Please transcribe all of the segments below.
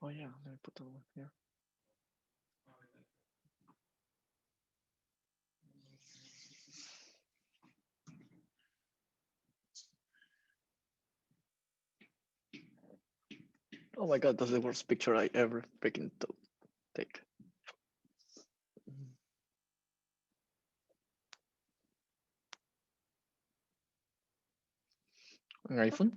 Oh yeah, let me put that one here. Oh my god, that's the worst picture I ever freaking take. An iPhone?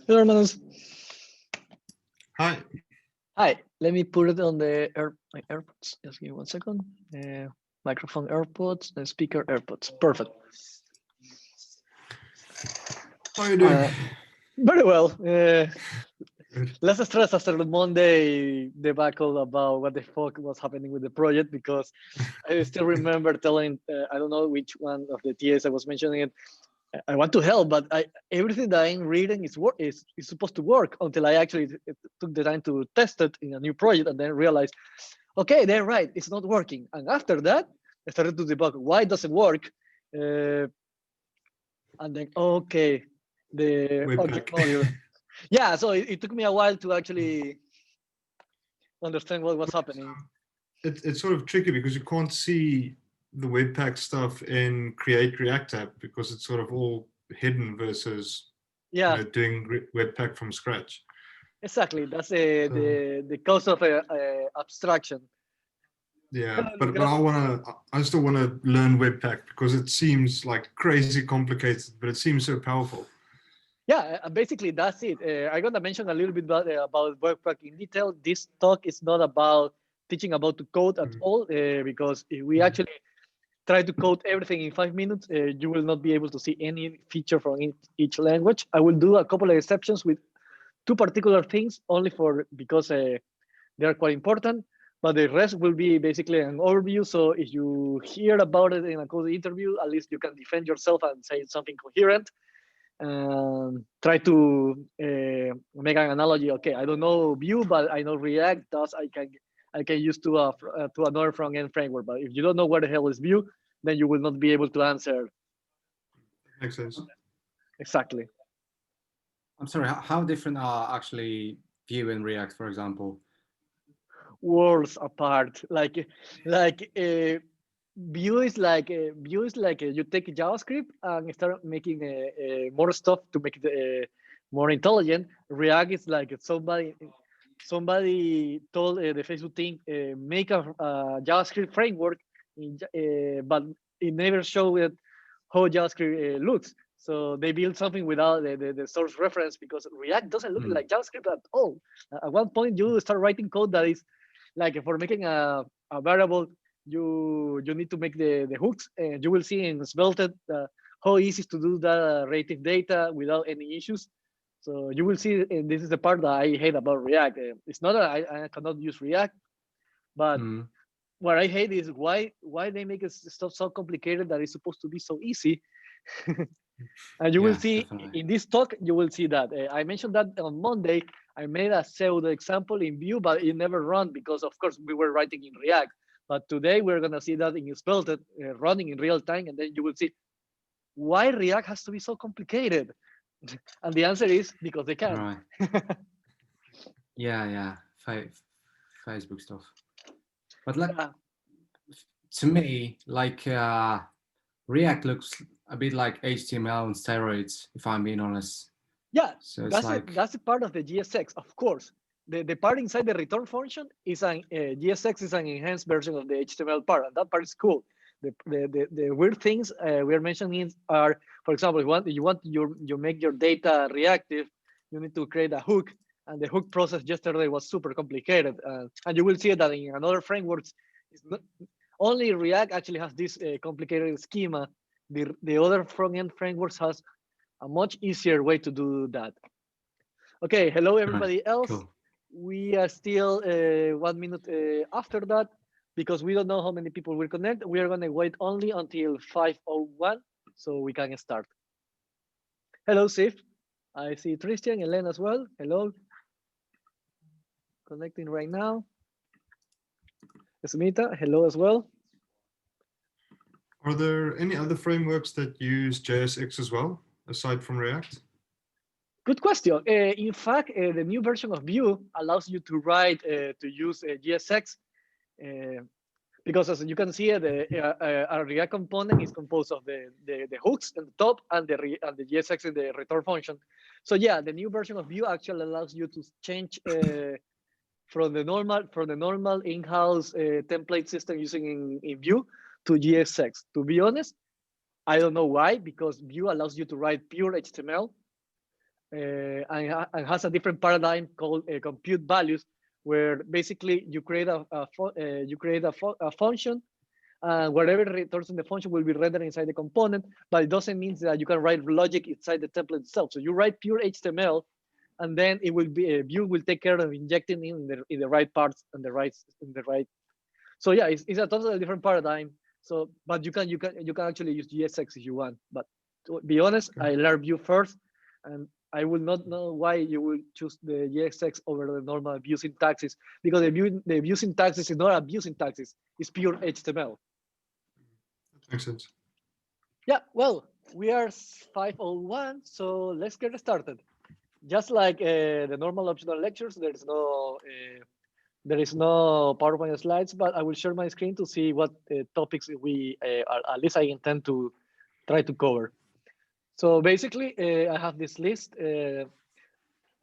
Hello, hermanos. Hi. Hi, let me put it on my AirPods. Just give me 1 second. Microphone AirPods and speaker AirPods. Perfect. How are you doing? Very well. Good. Less stress after the Monday debacle about what the fuck was happening with the project, because I still remember telling, I don't know which one of the TAs I was mentioning it, I want to help, but everything that I'm reading is supposed to work, until I actually took the time to test it in a new project and then realized, okay, they're right, it's not working. And after that, I started to debug why it doesn't work. And then, okay, the object Webpack. module. Yeah, so it took me a while to actually understand what was happening. It's sort of tricky because you can't see the Webpack stuff in Create React app because it's sort of all hidden versus Yeah, doing Webpack from scratch. exactly. That's So, the cause of abstraction. yeah, but I still wanna learn Webpack because it seems like crazy complicated, but it seems so powerful. Yeah, basically that's it. I'm gonna mention a little bit about Webpack in detail. This talk is not about teaching about to code at all, because if we actually try to code everything in 5 minutes, you will not be able to see any feature from each language. I will do a couple of exceptions with two particular things, only for because they are quite important. But the rest will be basically an overview. So if you hear about it in a code interview, at least you can defend yourself and say something coherent. Try to make an analogy. Okay, I don't know Vue, but I know React. Thus, I can use to another front end framework. But if you don't know what the hell is Vue, then you will not be able to answer Makes sense. exactly. I'm sorry, how different are actually Vue and React, for example? Worlds apart. Vue is like you take JavaScript and start making more stuff to make it more intelligent. React is like somebody told the Facebook team, make a JavaScript framework, but it never showed how JavaScript looks. So they build something without the source reference, because React doesn't look like JavaScript at all. At one point, you start writing code that is like, for making a variable, you need to make the hooks, and you will see in Svelte how easy to do that relative data without any issues. So you will see, and this is the part that I hate about React. It's not that I cannot use React, but what I hate is why they make stuff so complicated that it's supposed to be so easy. And you will Yeah, see definitely. in this talk, you will see that. I mentioned that on Monday. I made a pseudo example in Vue, but it never ran because, of course, we were writing in React. But today we're going to see that in Svelte running in real time, and then you will see why React has to be so complicated. And the answer is because they can. Right. Yeah. Facebook stuff. But like, Yeah. to me, like React looks a bit like HTML on steroids, if I'm being honest. Yeah, So it's that's it. like, That's a part of the GSX, of course. The part inside the return function is an GSX is an enhanced version of the HTML part, and that part is cool. The weird things we are mentioning are, for example, you make your data reactive, you need to create a hook, and the hook process yesterday was super complicated, and you will see that in another frameworks. It's not, only React actually has this complicated schema. The other front end frameworks has a much easier way to do that. Okay, hello right, everybody else. cool. We are still 1 minute after that, because we don't know how many people will connect. We are going to wait only until 5:01 so we can start. Hello, Sif. I see Tristan and Len as well. Hello. connecting right now. Smita, hello as well. Are there any other frameworks that use JSX as well, aside from React? Good question. In fact, the new version of Vue allows you to write to use JSX because, as you can see, a React component is composed of the hooks in the top and the JSX in the return function. So yeah, the new version of Vue actually allows you to change from the normal in-house template system using in Vue to JSX. To be honest, I don't know why, because Vue allows you to write pure HTML and has a different paradigm called compute values, where basically you create a function, and whatever returns in the function will be rendered inside the component, but it doesn't mean that you can write logic inside the template itself. So you write pure HTML, and then it will be Vue will take care of injecting in the right parts and the right. So yeah, it's a totally different paradigm. So, but you can actually use JSX if you want. But to be honest, I learned Vue first, and I will not know why you will choose the JSX over the normal Vue syntaxes, because the Vue syntaxes is not a Vue syntaxes; it's pure HTML. That makes sense. Yeah, well, we are 5:01, so let's get started. Just like the normal optional lectures, there is no PowerPoint slides, but I will share my screen to see what topics we, at least I intend to try to cover. So basically, I have this list. I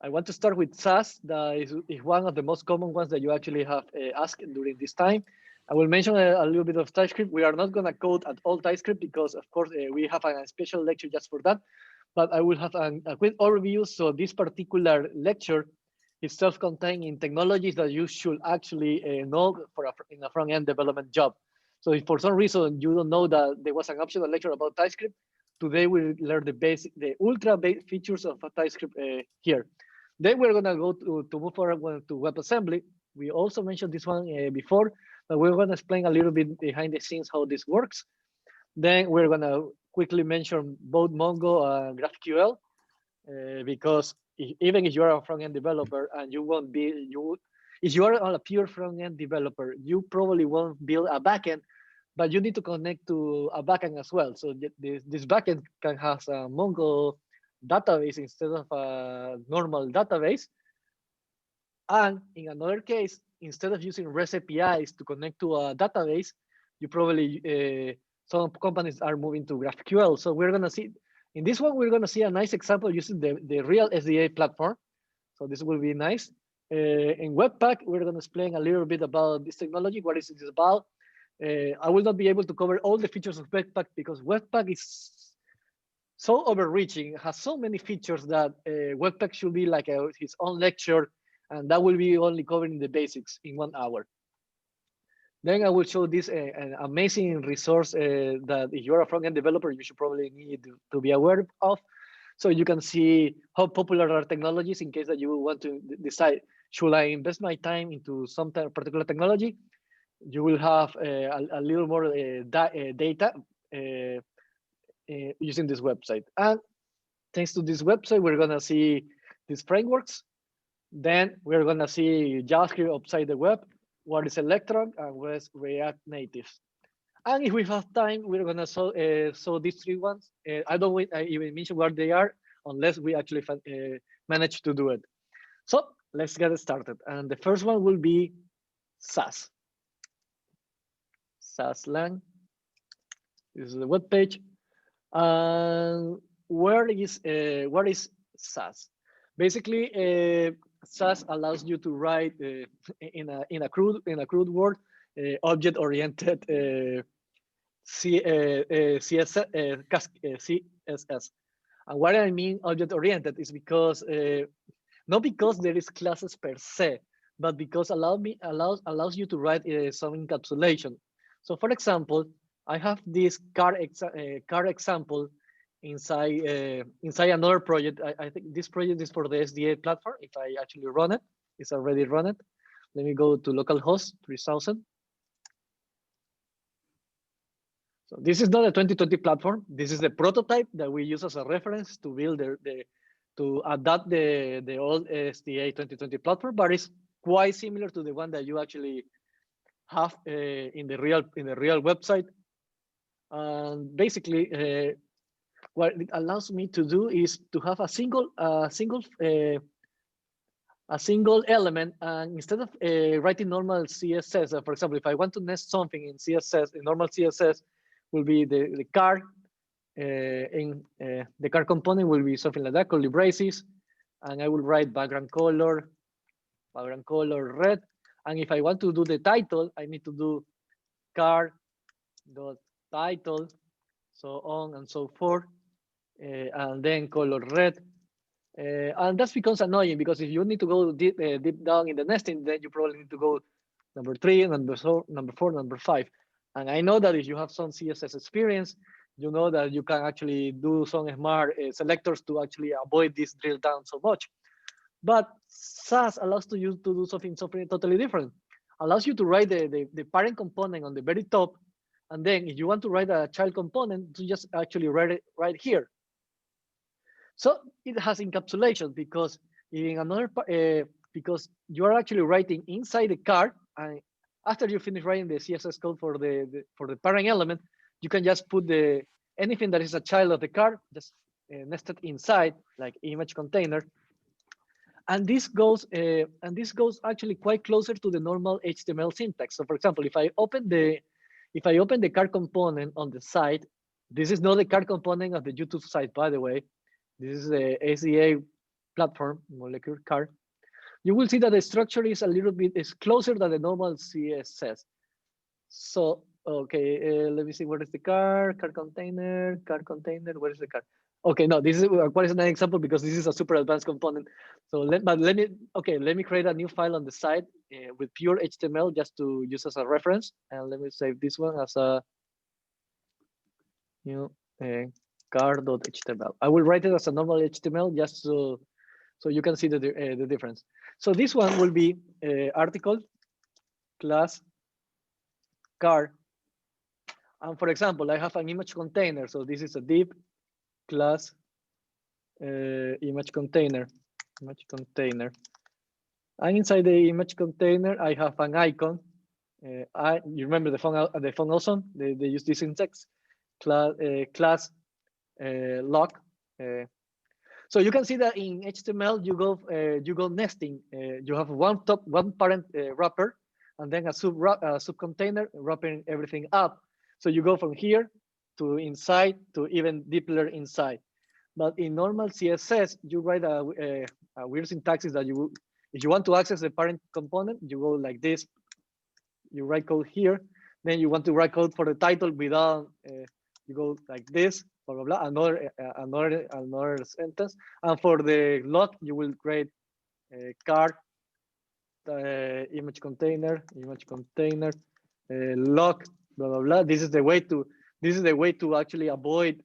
want to start with Sass. That is one of the most common ones that you actually have asked during this time. I will mention a little bit of TypeScript. We are not going to code at all TypeScript because, of course, we have a special lecture just for that. But I will have a quick overview. So this particular lecture is self-contained in technologies that you should actually know in a front-end development job. So if for some reason you don't know that there was an optional lecture about TypeScript, today we'll learn the ultra basic features of TypeScript here. Then we're gonna go to move forward to WebAssembly. We also mentioned this one before, but we're gonna explain a little bit behind the scenes how this works. Then we're gonna quickly mention both Mongo and GraphQL, because even if you're a front-end developer and you won't be, if you are a pure front-end developer, you probably won't build a backend, but you need to connect to a backend as well. So this backend can have a Mongo database instead of a normal database. And in another case, instead of using REST APIs to connect to a database, you probably, some companies are moving to GraphQL. So we're gonna see, in this one, we're gonna see a nice example using the real SDA platform. So this will be nice. In Webpack, we're gonna explain a little bit about this technology, what is it about. I will not be able to cover all the features of Webpack because Webpack is so overreaching, has so many features that Webpack should be like his own lecture, and that will be only covering the basics in 1 hour. Then I will show this an amazing resource that if you're a front-end developer, you should probably need to be aware of. So you can see how popular are technologies in case that you want to decide, should I invest my time into some particular technology? You will have a little more data using this website. And thanks to this website, we're gonna see these frameworks. Then we're gonna see JavaScript outside the web, what is Electron, and what is React Native. And if we have time, we're gonna show these three ones. I don't even mention what they are unless we actually manage to do it. So let's get started. And the first one will be Sass. Sasslang. This is the web page. What is Sass? Basically, Sass allows you to write in a crude word object-oriented CSS. And what I mean object-oriented is because not because there is classes per se, but because allows you to write some encapsulation. So, for example, I have this car example inside another project. I think this project is for the SDA platform. If I actually run it, it's already run it. Let me go to localhost 3000. So this is not a 2020 platform. This is the prototype that we use as a reference to build to adapt the old SDA 2020 platform, but it's quite similar to the one that you actually have in the real website. And basically, what it allows me to do is to have a single element, and instead of writing normal CSS, for example, if I want to nest something in CSS, in normal CSS will be the car, in the car component will be something like that, curly braces, and I will write background color red. And if I want to do the title, I need to do car dot title, so on and so forth, and then color red. And that becomes annoying because if you need to go deep down in the nesting, then you probably need to go number 3, number 4, number 5. And I know that if you have some CSS experience, you know that you can actually do some smart selectors to actually avoid this drill down so much. But Sass allows you to do something totally different. Allows you to write the parent component on the very top, and then if you want to write a child component, you just actually write it right here. So it has encapsulation because in another because you are actually writing inside the card, and after you finish writing the CSS code for the parent element, you can just put anything that is a child of the card just nested inside, like image container. And this goes actually quite closer to the normal HTML syntax. So for example, if I open the card component on the site, this is not the card component of the YouTube site, by the way. This is the SDA platform, molecular card. You will see that the structure is is closer than the normal CSS. So, okay, let me see, where is the card container, where is the card? Okay, no, this is what is an example because this is a super advanced component. So let me create a new file on the side with pure HTML just to use as a reference. And let me save this one as a new card.html. I will write it as a normal HTML just so you can see the difference. So this one will be article class card. And for example, I have an image container. So this is a div class image container. And inside the image container, I have an icon. You remember the phone awesome? They use this syntax class lock. So you can see that in HTML you go nesting. You have one parent wrapper, and then a sub container wrapping everything up. So you go from here to inside to even deeper inside. But in normal CSS, you write a weird syntax that if you want to access the parent component, you go like this. You write code here. Then you want to write code for the title without. You go like this. Blah, blah, blah, another sentence. And for the lock, you will create a card, image container, lock, blah, blah, blah. This is the way to actually avoid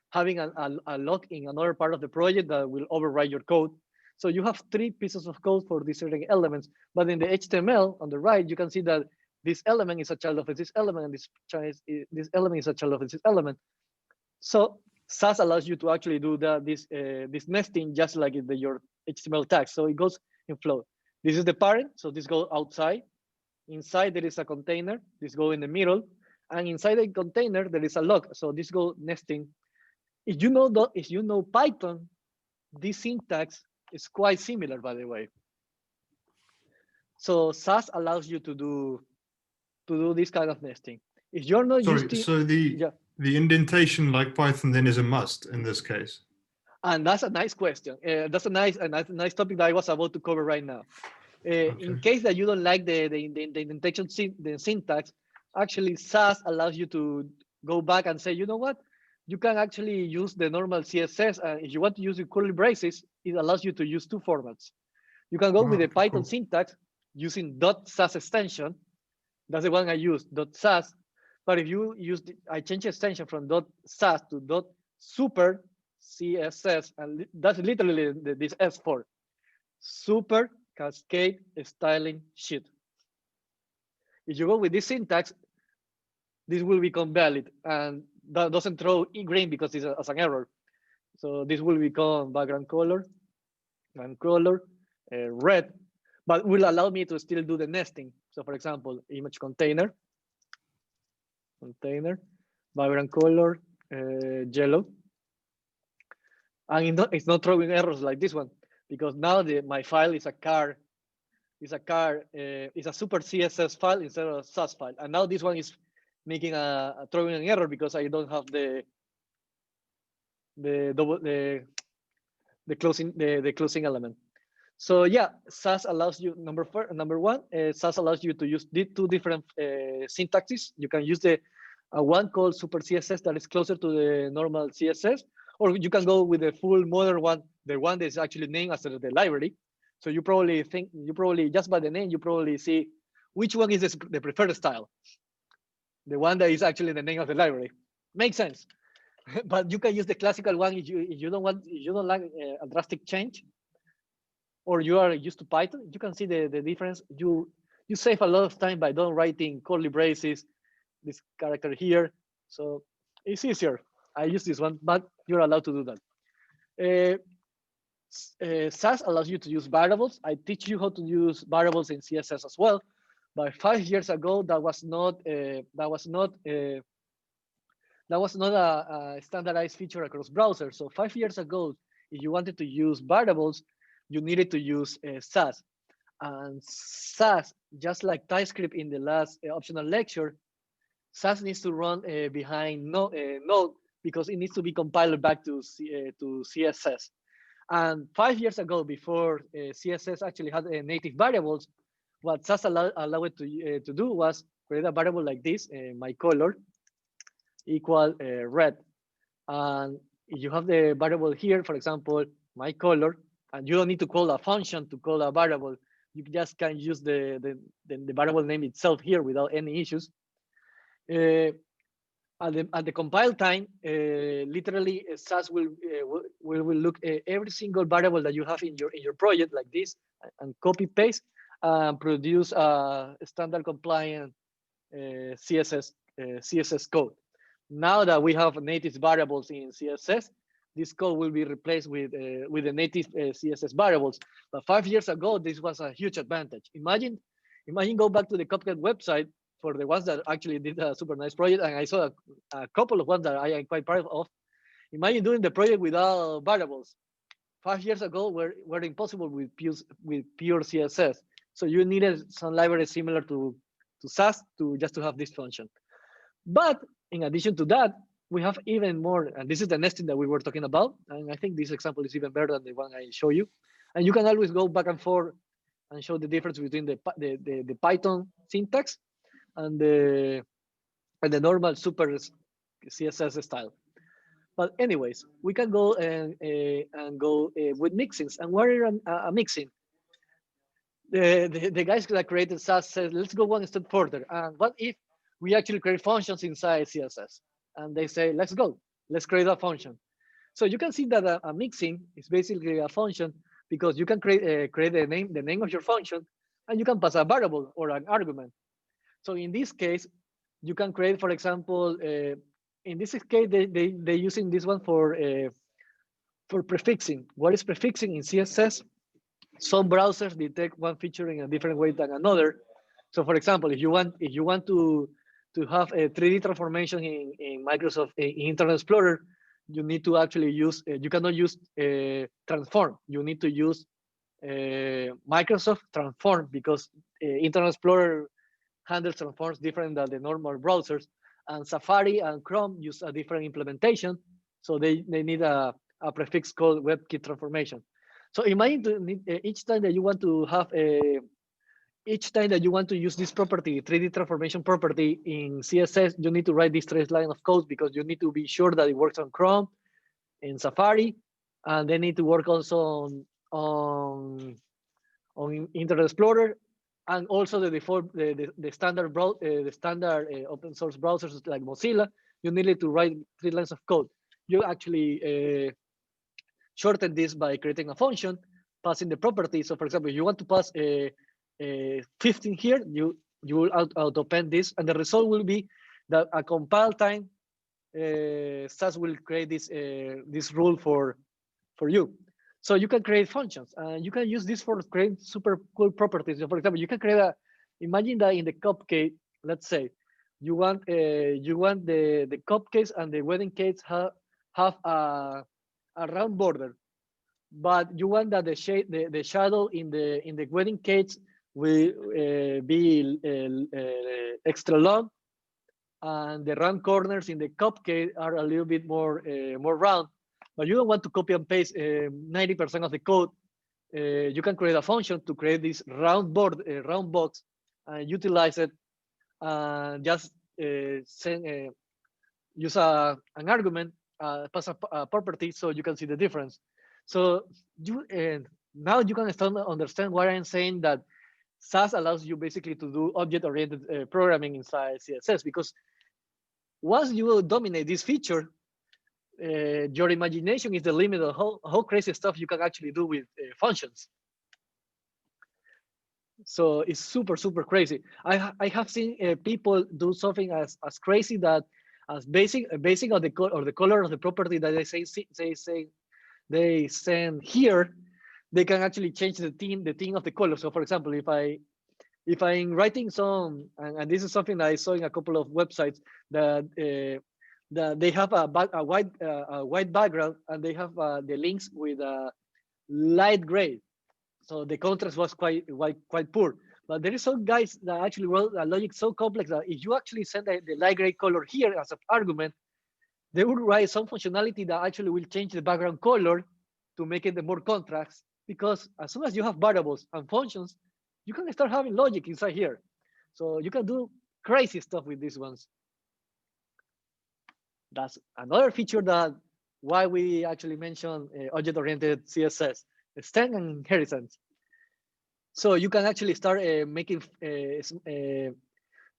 having a lock in another part of the project that will override your code. So you have 3 pieces of code for these certain elements, but in the HTML on the right, you can see that this element is a child of this element, and this element is a child of this element. So Sass allows you to actually do this nesting just like your HTML tags. So it goes in flow. This is the parent, so this goes outside. Inside there is a container. This goes in the middle, and inside the container there is a lock. So this goes nesting. If you know Python, this syntax is quite similar, by the way. So Sass allows you to do this kind of nesting. If you're not used to, so the indentation like Python then is a must in this case. And that's a nice question. That's a nice topic that I was about to cover right now. Okay. In case that you don't like the indentation, the syntax, actually Sass allows you to go back and say, you know what? You can actually use the normal CSS. If you want to use the curly braces, it allows you to use 2 formats. You can go with the Python syntax using .sass extension. That's the one I use, .sass. But if you use, I change the extension from .sass to .super CSS, and that's literally this S4. Super Cascade Styling Sheet. If you go with this syntax, this will become valid, and that doesn't throw green because it's as an error. So this will become background color, red, but will allow me to still do the nesting. So for example, image container, vibrant color, yellow. And it's not throwing errors like this one, because now my file is a is a super CSS file instead of a SAS file. And now this one is making throwing an error because I don't have the closing element. So yeah, SAS allows you number one. SAS allows you to use the two different syntaxes. You can use the one called Super CSS that is closer to the normal CSS, or you can go with the full modern one, the one that is actually named after the library. So you probably just by the name you probably see which one is the preferred style. The one that is actually the name of the library. Makes sense. But you can use the classical one if you don't like a drastic change, or you are used to Python. You can see the difference. You save a lot of time by don't writing curly braces, this character here. So it's easier. I use this one, but you're allowed to do that. SAS allows you to use variables. I teach you how to use variables in CSS as well. But 5 years ago, that was not a standardized feature across browsers. So 5 years ago, if you wanted to use variables, you needed to use SAS. And SAS, just like TypeScript in the last optional lecture, SAS needs to run behind Node because it needs to be compiled back to CSS. And 5 years ago, before CSS actually had native variables, what SAS allowed it to do was create a variable like this, my color equal red. And if you have the variable here, for example, my color, and you don't need to call a function to call a variable, you just can use the variable name itself here without any issues. At the compile time, literally SAS will look at every single variable that you have in your project like this and copy paste and produce a standard compliant CSS code. Now that we have native variables in CSS, this code will be replaced with the native CSS variables. But 5 years ago, this was a huge advantage. Imagine go back to the Cupcake website for the ones that actually did a super nice project, and I saw a couple of ones that I am quite proud of. Imagine doing the project without variables. 5 years ago were impossible with pure CSS. So you needed some library similar to SAS to have this function. But in addition to that, we have even more, and this is the nesting that we were talking about. And I think this example is even better than the one I show you. And you can always go back and forth and show the difference between the Python syntax and the normal super CSS style. But anyways, we can go and go with mixins. And what is a mixin? The guys that created SAS said, let's go one step further. And what if we actually create functions inside CSS? And they say, let's go, let's create a function. So you can see that a mixin is basically a function because you can create the name of your function, and you can pass a variable or an argument. So in this case, you can create, for example, in this case, they're using this one for prefixing. What is prefixing in CSS? Some browsers detect one feature in a different way than another. So for example, if you want to have a 3D transformation in Microsoft Internet Explorer, you need to actually use, you cannot use transform. You need to use Microsoft Transform because Internet Explorer handles transforms different than the normal browsers, and Safari and Chrome use a different implementation. So they need a prefix called WebKit transformation. So imagine each time that you want to have each time that you want to use this property, 3D transformation property in CSS, you need to write this 3 line of code because you need to be sure that it works on Chrome, in Safari, and they need to work also on Internet Explorer, and also the default, the standard open source browsers like Mozilla. You need to write 3 lines of code. You actually shorten this by creating a function, passing the property. So for example, if you want to pass 15 here, you will auto-append this, and the result will be that a compile time, SAS will create this rule for you. So you can create functions, and you can use this for creating super cool properties. So for example, you can create a, imagine that in the cupcake, let's say, you want the cupcakes and the wedding cakes have a round border, but you want that the shadow in the wedding cakes will be extra long, and the round corners in the cupcake are a little bit more round. But you don't want to copy and paste 90% of the code. You can create a function to create this round box, and utilize it, and just use an argument, pass a property, so you can see the difference. So you now you can start understand why I'm saying that Sass allows you basically to do object-oriented programming inside CSS, because once you dominate this feature, your imagination is the limit of how crazy stuff you can actually do with functions. So it's super crazy. I have seen people do something as crazy that as basing on the color of the property that they send here, they can actually change the theme of the color. So for example, if I'm writing some, and this is something that I saw in a couple of websites, that they have a white background, and they have the links with a light gray. So the contrast was quite poor. But there is some guys that actually wrote a logic so complex that if you actually send the light gray color here as an argument, they would write some functionality that actually will change the background color to make it the more contrast. Because as soon as you have variables and functions, you can start having logic inside here. So you can do crazy stuff with these ones. That's another feature that why we actually mentioned object-oriented CSS, extend and inheritance. So you can actually start making, you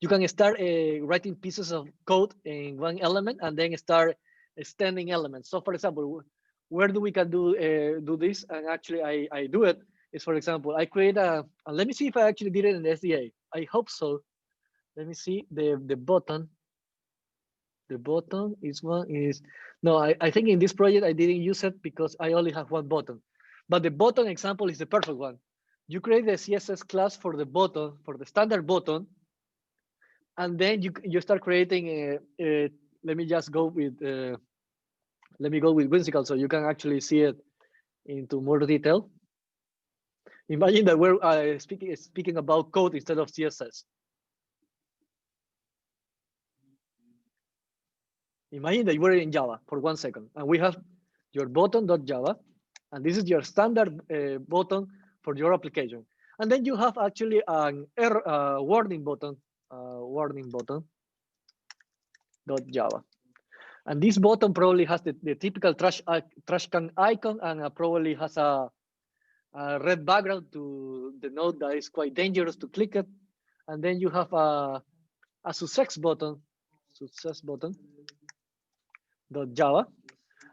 can start writing pieces of code in one element and then start extending elements. So for example, where do we can do this? And actually I do it is, for example, I create let me see if I actually did it in the SDA. I hope so. Let me see the button. The button is no, I think in this project I didn't use it because I only have one button. But the button example is the perfect one. You create the CSS class for the button, for the standard button, and then you start creating let me just go with let me go with Whimsical so you can actually see it into more detail. Imagine that we're speaking about code instead of CSS. Imagine that you were in Java for 1 second, and we have your button.java, and this is your standard button for your application. And then you have actually an error warning button .java. And this button probably has the typical trash can icon, and probably has a red background to denote that it's quite dangerous to click it. And then you have a success button .java,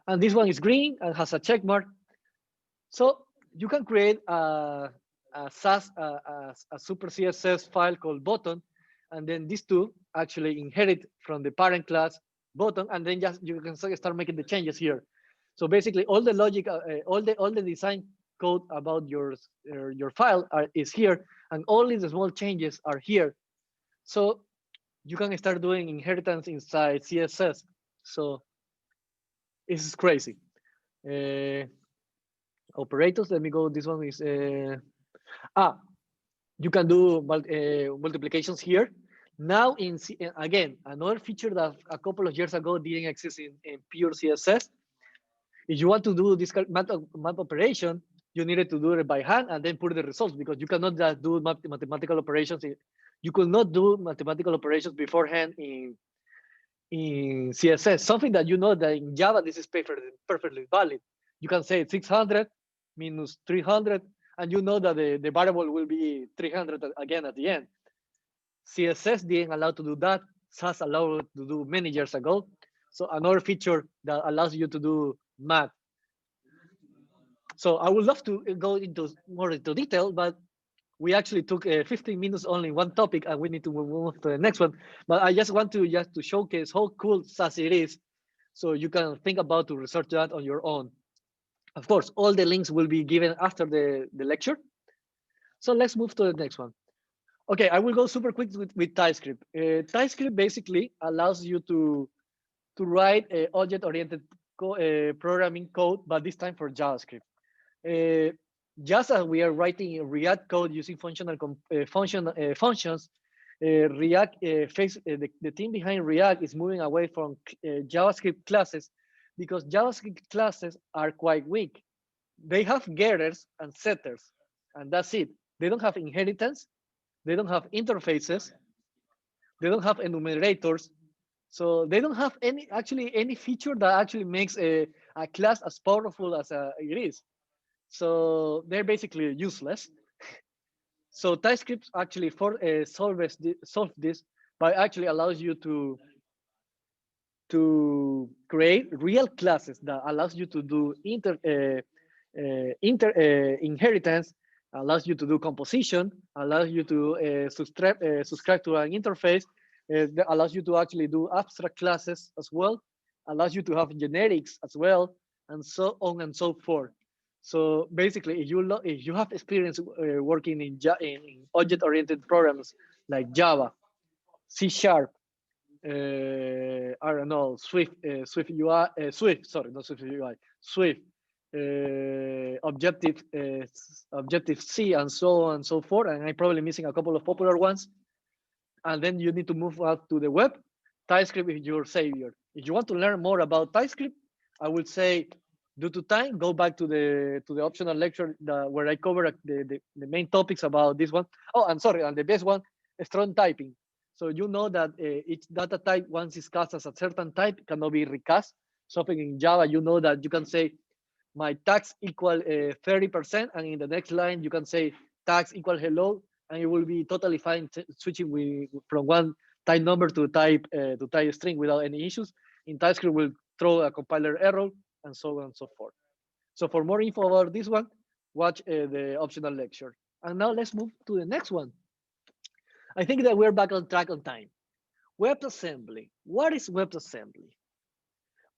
and this one is green and has a check mark. So you can create a super CSS file called button, and then these two actually inherit from the parent class button, and then just you can start making the changes here. So basically, all the logic, all the design code about your file is here, and only the small changes are here. So you can start doing inheritance inside CSS. So it's crazy. Operators, let me go. This one is you can do multiplications here. Now again, another feature that a couple of years ago didn't exist in pure CSS. If you want to do this map operation, you needed to do it by hand and then put the results, because you cannot just do mathematical operations. You could not do mathematical operations beforehand in CSS, something that you know that in Java, this is perfectly valid. You can say 600 minus 300, and you know that the variable will be 300 again at the end. CSS didn't allow to do that. SAS allowed to do many years ago. So another feature that allows you to do math. So I would love to go more into detail, but we actually took 15 minutes only one topic, and we need to move to the next one. But I just want to showcase how cool SAS it is, so you can think about to research that on your own. Of course, all the links will be given after the lecture. So let's move to the next one. Okay, I will go super quick with TypeScript. TypeScript basically allows you to write object-oriented programming code, but this time for JavaScript. Just as we are writing React code using functions, React the team behind React is moving away from JavaScript classes because JavaScript classes are quite weak. They have getters and setters, and that's it. They don't have inheritance. They don't have interfaces. They don't have enumerators. So they don't have any feature that actually makes a class as powerful as it is. So they're basically useless. So TypeScript actually solve this by actually allows you to create real classes that allows you to do inheritance, allows you to do composition, allows you to subscribe to an interface, that allows you to actually do abstract classes as well, allows you to have generics as well, and so on and so forth. So basically, if you have experience working in object-oriented programs like Java, C#, I don't know, Swift, Swift UI, Swift, sorry, not Swift UI, Swift, Objective C, and so on and so forth. And I'm probably missing a couple of popular ones. And then you need to move up to the web. TypeScript is your savior. If you want to learn more about TypeScript, I would say, due to time, go back to the optional lecture where I cover the main topics about this one. Oh, I'm sorry, and the best one, strong typing. So you know that each data type, once it's cast as a certain type, cannot be recast. Something in Java, you know that you can say my tags equal 30%, and in the next line you can say tags equal hello, and it will be totally fine switching from one type number to type string without any issues. In TypeScript, will throw a compiler error, and so on and so forth. So for more info about this one, watch the optional lecture. And now let's move to the next one. I think that we're back on track on time. WebAssembly. What is WebAssembly?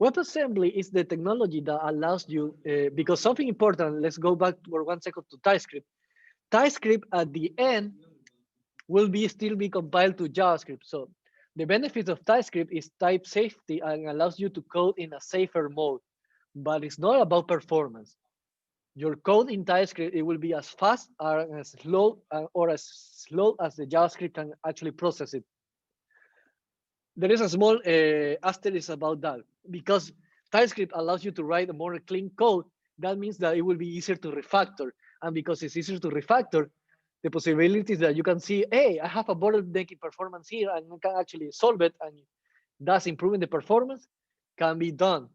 WebAssembly is the technology that allows you, because something important, let's go back for 1 second to TypeScript. TypeScript at the end will still be compiled to JavaScript. So the benefit of TypeScript is type safety and allows you to code in a safer mode, but it's not about performance. Your code in TypeScript, it will be as fast or as slow as the JavaScript can actually process it. There is a small asterisk about that, because TypeScript allows you to write a more clean code. That means that it will be easier to refactor. And because it's easier to refactor, the possibilities that you can see, hey, I have a bottleneck in performance here, and I can actually solve it, and thus improving the performance can be done.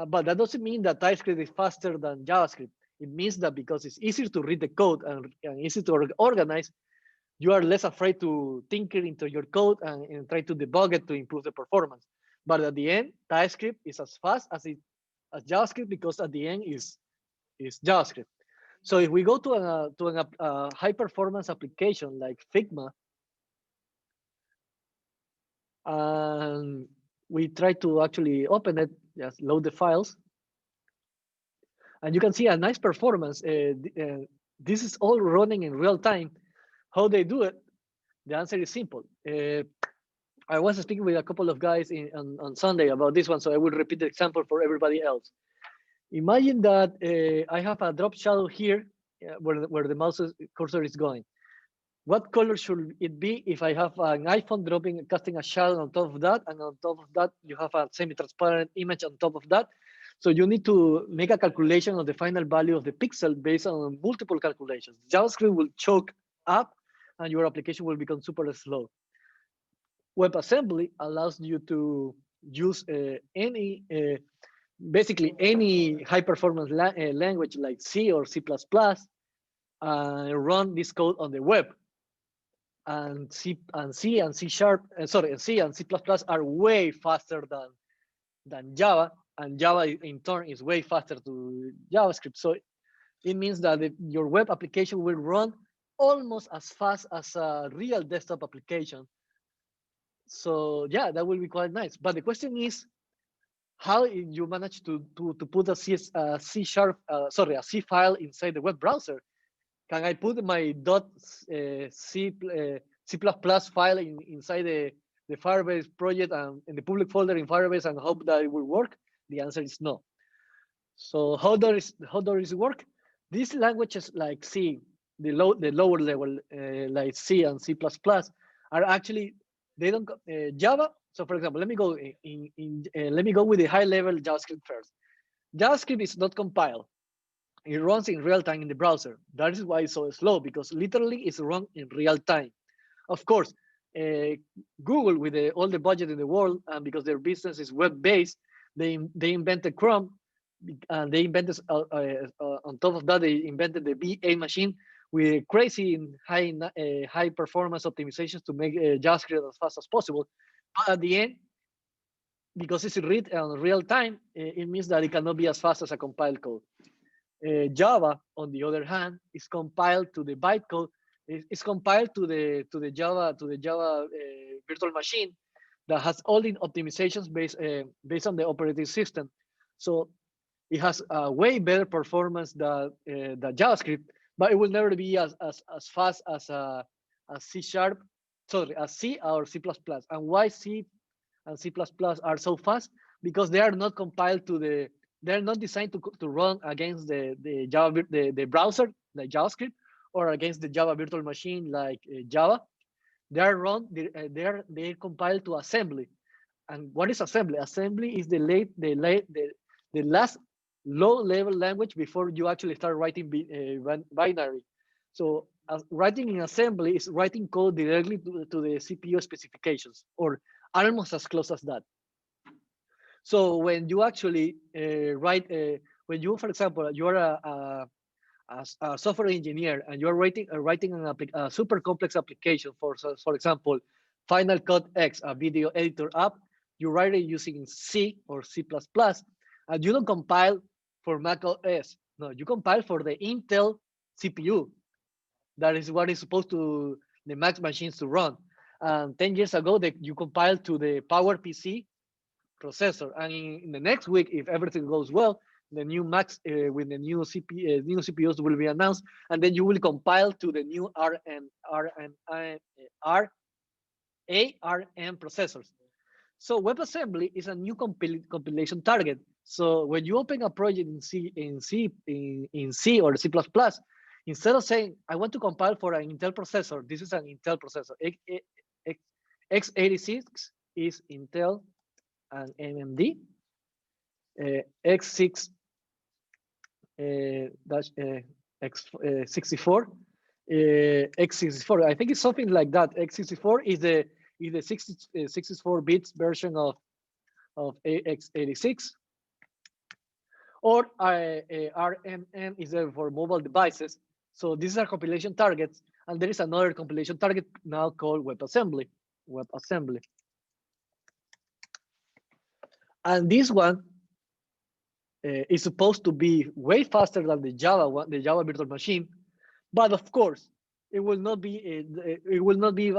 But that doesn't mean that TypeScript is faster than JavaScript. It means that because it's easier to read the code and easy to organize, you are less afraid to tinker into your code and try to debug it to improve the performance. But at the end, TypeScript is as fast as JavaScript, because at the end is JavaScript. So if we go to a high performance application like Figma, and we try to actually open it, just load the files, and you can see a nice performance. This is all running in real time. How they do it? The answer is simple. I was speaking with a couple of guys on Sunday about this one, so I will repeat the example for everybody else. Imagine that I have a drop shadow here where the mouse cursor is going. What color should it be if I have an iPhone casting a shadow on top of that, and on top of that, you have a semi-transparent image on top of that? So you need to make a calculation of the final value of the pixel based on multiple calculations. JavaScript will choke up, and your application will become super slow. WebAssembly allows you to use basically any high performance language like C or C++, and run this code on the web. And C and C and C sharp, C and C++ are way faster than Java, and Java in turn is way faster to JavaScript. So it means that your web application will run almost as fast as a real desktop application. So yeah, that will be quite nice. But the question is, how you manage to put a C sharp, sorry, a C file inside the web browser? Can I put my C file inside the Firebase project and in the public folder in Firebase and hope that it will work? The answer is no. So how does it work? These languages like C, the lower level like C and C++ are actually, they don't Java. So for example, let me go let me go with the high level JavaScript first. JavaScript is not compiled. It runs in real time in the browser. That is why it's so slow, because literally it's run in real time. Of course, Google, with all the budget in the world, and because their business is web-based, they invented Chrome, and they invented on top of that, they invented the V8 machine with crazy high performance optimizations to make JavaScript as fast as possible. But at the end, because it's read on real time, it means that it cannot be as fast as a compiled code. Java, on the other hand, is compiled to the bytecode. It's compiled to the Java virtual machine that has all the optimizations based on the operating system. So it has a way better performance than JavaScript, but it will never be as fast as C sharp, sorry, as C or C++. And why C and C++ are so fast? Because they are not compiled to they're not designed to run against the Java, the browser, like JavaScript, or against the Java virtual machine like Java. They are they're compiled to assembly. And what is assembly? Assembly is the last low-level language before you actually start writing binary. So writing in assembly is writing code directly to the CPU specifications, or almost as close as that. So when you actually write, when you, for example, you're a software engineer and you're writing a super complex application for example, Final Cut X, a video editor app, you write it using C or C++, and you don't compile for Mac OS. No, you compile for the Intel CPU. That is what is supposed to the Mac machines to run. 10 years ago, you compiled to the PowerPC processor, and in the next week, if everything goes well, the new Macs with the new CPUs will be announced, and then you will compile to the new ARM processors. So WebAssembly is a new compilation target. So when you open a project in C or C++, instead of saying I want to compile for an Intel processor, this is an Intel processor. x86 is Intel and AMD. X6 X64 X64. I think it's something like that. X64 is the 64 bits version of x86, or RMM is there for mobile devices. So these are compilation targets, and there is another compilation target now called WebAssembly. And this one is supposed to be way faster than the Java one, the Java virtual machine, but of course it will not be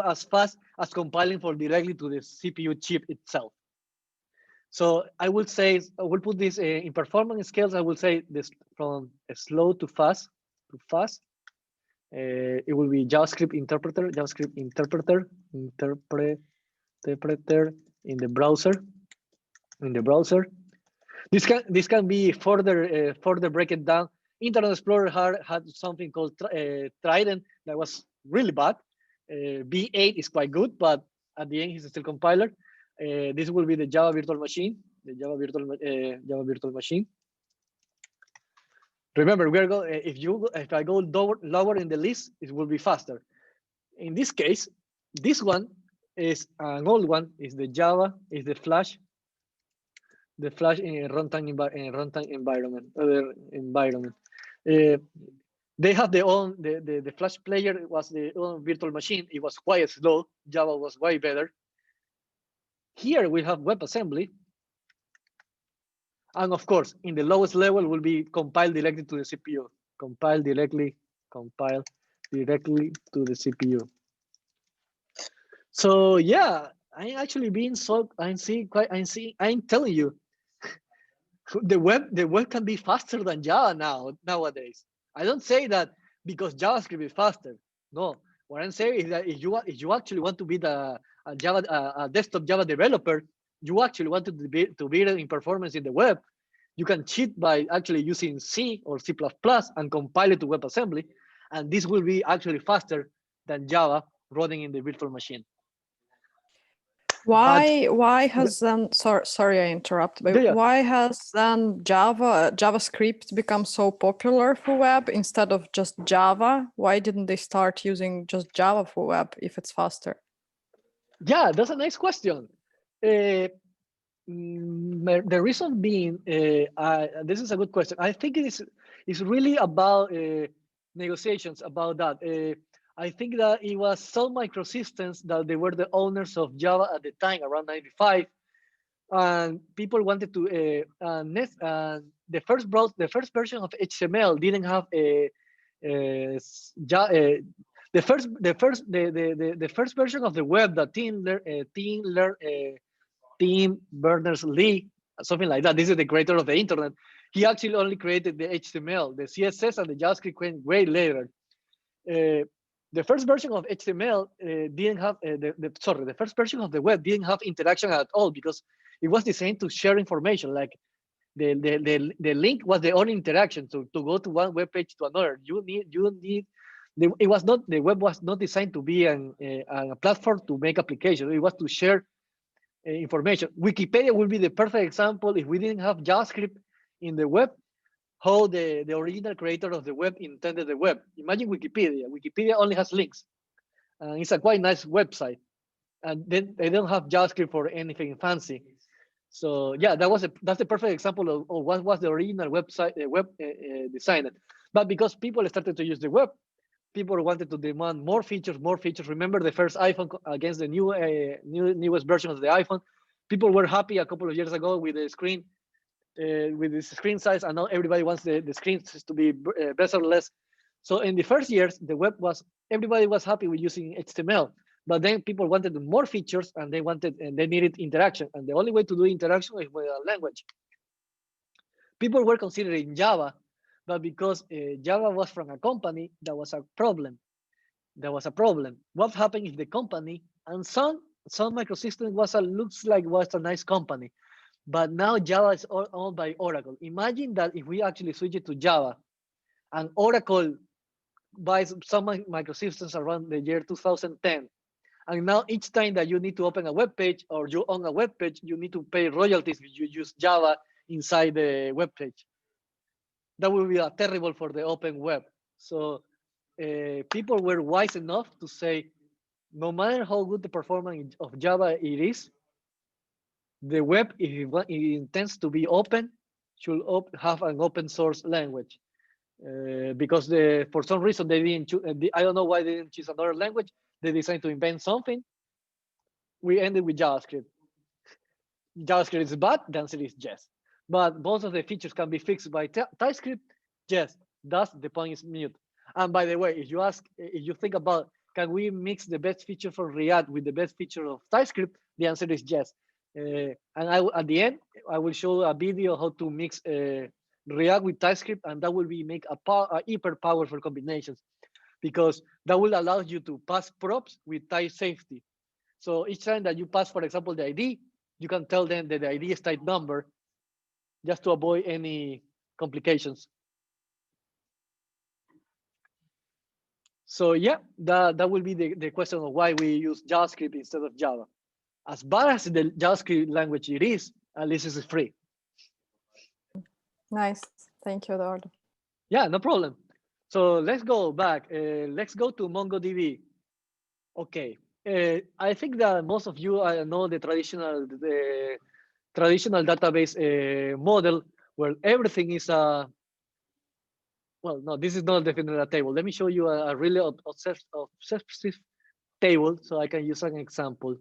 as fast as compiling for directly to the CPU chip itself. So I will put this in performance scales. I will say this from slow to fast. It will be JavaScript interpreter in the browser. This can be further break it down. Internet Explorer had something called Trident that was really bad. V8 is quite good, but at the end, it's still compiler. This will be the Java virtual machine. Java virtual machine. Remember, if I go lower in the list, it will be faster. In this case, this one is an old one. Is the Java? Is the Flash? The Flash in runtime environment. They have their own. The Flash player was their own virtual machine. It was quite slow. Java was way better. Here we have WebAssembly, and of course, in the lowest level will be compiled directly to the CPU. Compile directly to the CPU. So yeah, I'm actually being so I'm telling you, The web can be faster than Java nowadays. I don't say that because JavaScript is faster. No, what I'm saying is that if you actually want to be a desktop Java developer, you actually want to be in performance in the web, you can cheat by actually using C or C++ and compile it to WebAssembly, and this will be actually faster than Java running in the virtual machine. Why has then sorry I interrupt, but why has then JavaScript become so popular for web instead of just Java? Why didn't they start using just Java for web if it's faster? Yeah, that's a nice question. The reason being, this is a good question. I think it's really about negotiations about that. I think that it was Sun Microsystems that they were the owners of Java at the time, around 95, and people wanted to. The first version of HTML didn't have the first version of the web that Tim Berners-Lee, something like that. This is the creator of the internet. He actually only created the HTML, the CSS, and the JavaScript came way later. The first version of HTML didn't have the first version of the web didn't have interaction at all because it was designed to share information. Like the link was the only interaction to go to one web page to another. The web was not designed to be a platform to make applications. It was to share information. Wikipedia will be the perfect example if we didn't have JavaScript in the web. How the original creator of the web intended the web. Imagine Wikipedia. Wikipedia only has links. It's a quite nice website. And then they don't have JavaScript for anything fancy. So yeah, that's the perfect example of what was the original website, web designed. But because people started to use the web, people wanted to demand more features. Remember the first iPhone against the newest version of the iPhone? People were happy a couple of years ago with the screen, with this screen size, and now everybody wants the screen to be bezel-less. So in the first years, everybody was happy with using HTML, but then people wanted more features and they needed interaction. And the only way to do interaction is with a language. People were considering Java, but because Java was from a company, that was a problem. What happened if the company and Sun Microsystems was a nice company, but now Java is owned by Oracle. Imagine that if we actually switch it to Java, and Oracle buys Sun Microsystems around the year 2010, and now each time that you need to open a web page or you own a web page, you need to pay royalties if you use Java inside the web page. That would be terrible for the open web. So people were wise enough to say, no matter how good the performance of Java it is, the web, if it intends to be open, should have an open source language. Because for some reason they didn't choose, I don't know why they didn't choose another language. They decided to invent something. We ended with JavaScript. JavaScript is bad, the answer is yes. But most of the features can be fixed by TypeScript, yes. Thus the point is mute. And by the way, if you think about, can we mix the best feature for React with the best feature of TypeScript? The answer is yes. And at the end, I will show a video how to mix React with TypeScript, and that will make a hyper powerful combinations, because that will allow you to pass props with type safety. So each time that you pass, for example, the ID, you can tell them that the ID is type number, just to avoid any complications. So yeah, that will be the question of why we use JavaScript instead of Java. As bad as the JavaScript language it is, at least it's free. Nice, thank you, Eduardo. Yeah, no problem. So let's go back. Let's go to MongoDB. Okay, I think that most of you know the traditional database model where everything is a, well, no, this is not definitely a table. Let me show you a really obsessive table so I can use an example.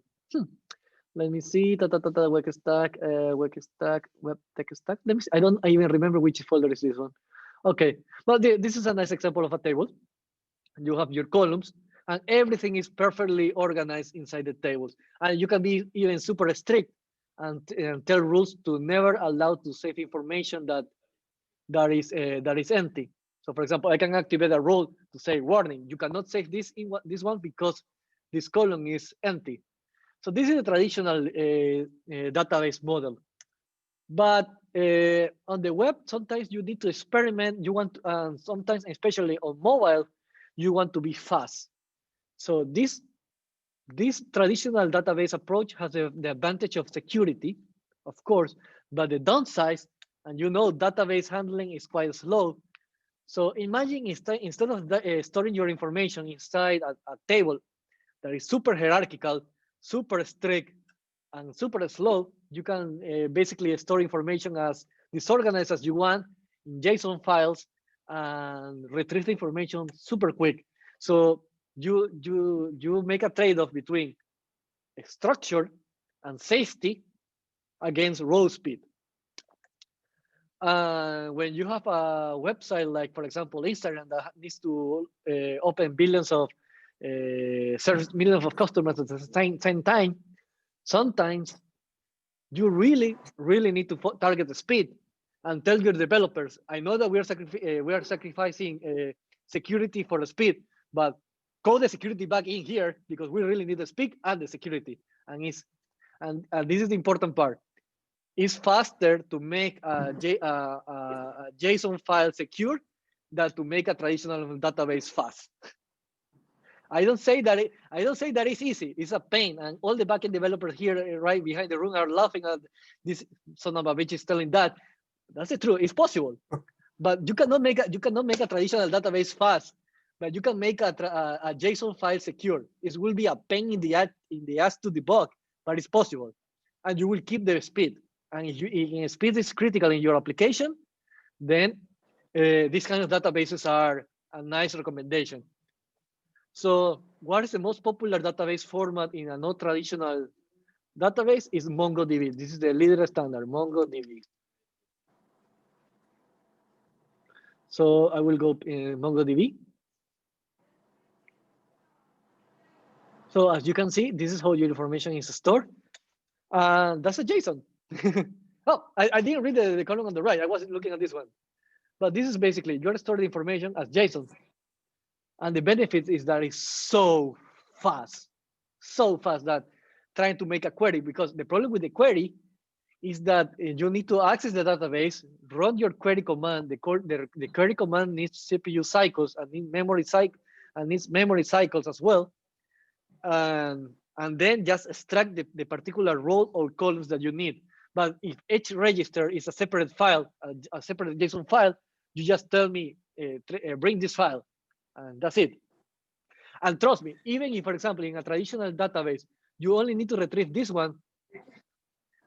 Let me see, web stack, web tech stack. Let me see. I don't even remember which folder is this one. Okay, well, this is a nice example of a table. You have your columns, and everything is perfectly organized inside the tables. And you can be even super strict and tell rules to never allow to save information that is empty. So for example, I can activate a rule to say, warning, you cannot save this in this one because this column is empty. So this is a traditional database model. But on the web, sometimes you need to experiment. You want, sometimes, especially on mobile, you want to be fast. So this traditional database approach has the advantage of security, of course, but the downside, and you know, database handling is quite slow. So imagine instead of storing your information inside a table that is super hierarchical, super strict, and super slow, you can basically store information as disorganized as you want in JSON files and retrieve the information super quick. So you make a trade-off between structure and safety against raw speed. When you have a website like, for example, Instagram that needs to open millions of customers at the same time, sometimes you really need to target the speed and tell your developers, I know that we are sacrificing security for the speed, but code the security back in here because we really need the speed and the security. And this is the important part. It's faster to make a JSON file secure than to make a traditional database fast. I don't say that it's easy. It's a pain, and all the backend developers here, right behind the room, are laughing at this son of a bitch is telling that. That's the truth. It's possible, but you cannot make a traditional database fast. But you can make a JSON file secure. It will be a pain in the ass to debug, but it's possible, and you will keep the speed. And if speed is critical in your application, then these kind of databases are a nice recommendation. So what is the most popular database format in a non-traditional database is MongoDB. This is the leader standard, MongoDB. So I will go in MongoDB. So as you can see, this is how your information is stored. That's a JSON. Oh, I didn't read the column on the right. I wasn't looking at this one. But this is basically, you're storing information as JSON. And the benefit is that it's so fast that trying to make a query, because the problem with the query is that you need to access the database, run your query command. The query command needs CPU cycles and needs memory cycles as well. And then just extract the particular row or columns that you need. But if each register is a separate file, a separate JSON file, you just tell me, bring this file, and that's it. And trust me, even if, for example, in a traditional database, you only need to retrieve this one,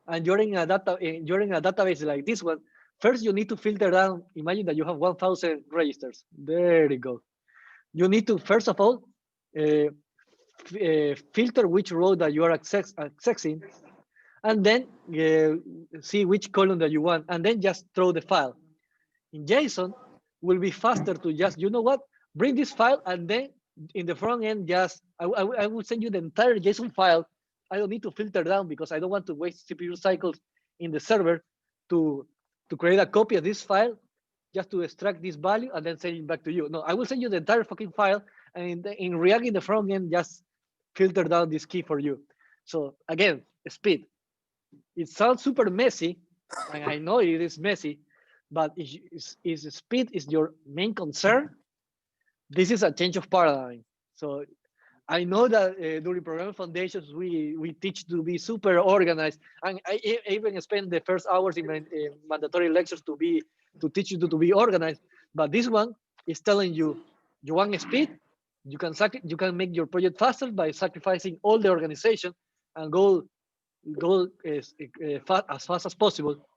and you're in a database like this one, first you need to filter down. Imagine that you have 1,000 registers. There you go. You need to, first of all, filter which row that you are accessing, and then see which column that you want, and then just throw the file. In JSON, will be faster to just, you know what, bring this file, and then in the front end, just I will send you the entire JSON file. I don't need to filter down because I don't want to waste CPU cycles in the server to create a copy of this file just to extract this value and then send it back to you. No, I will send you the entire fucking file, and in React in the front end, just filter down this key for you. So again, speed. It sounds super messy, and I know it is messy, but if speed is your main concern, this is a change of paradigm. So I know that during Programming Foundations, we teach to be super organized, and I even spend the first hours in mandatory lectures to teach you to be organized. But this one is telling you, you want speed, you can make your project faster by sacrificing all the organization and go as fast as possible.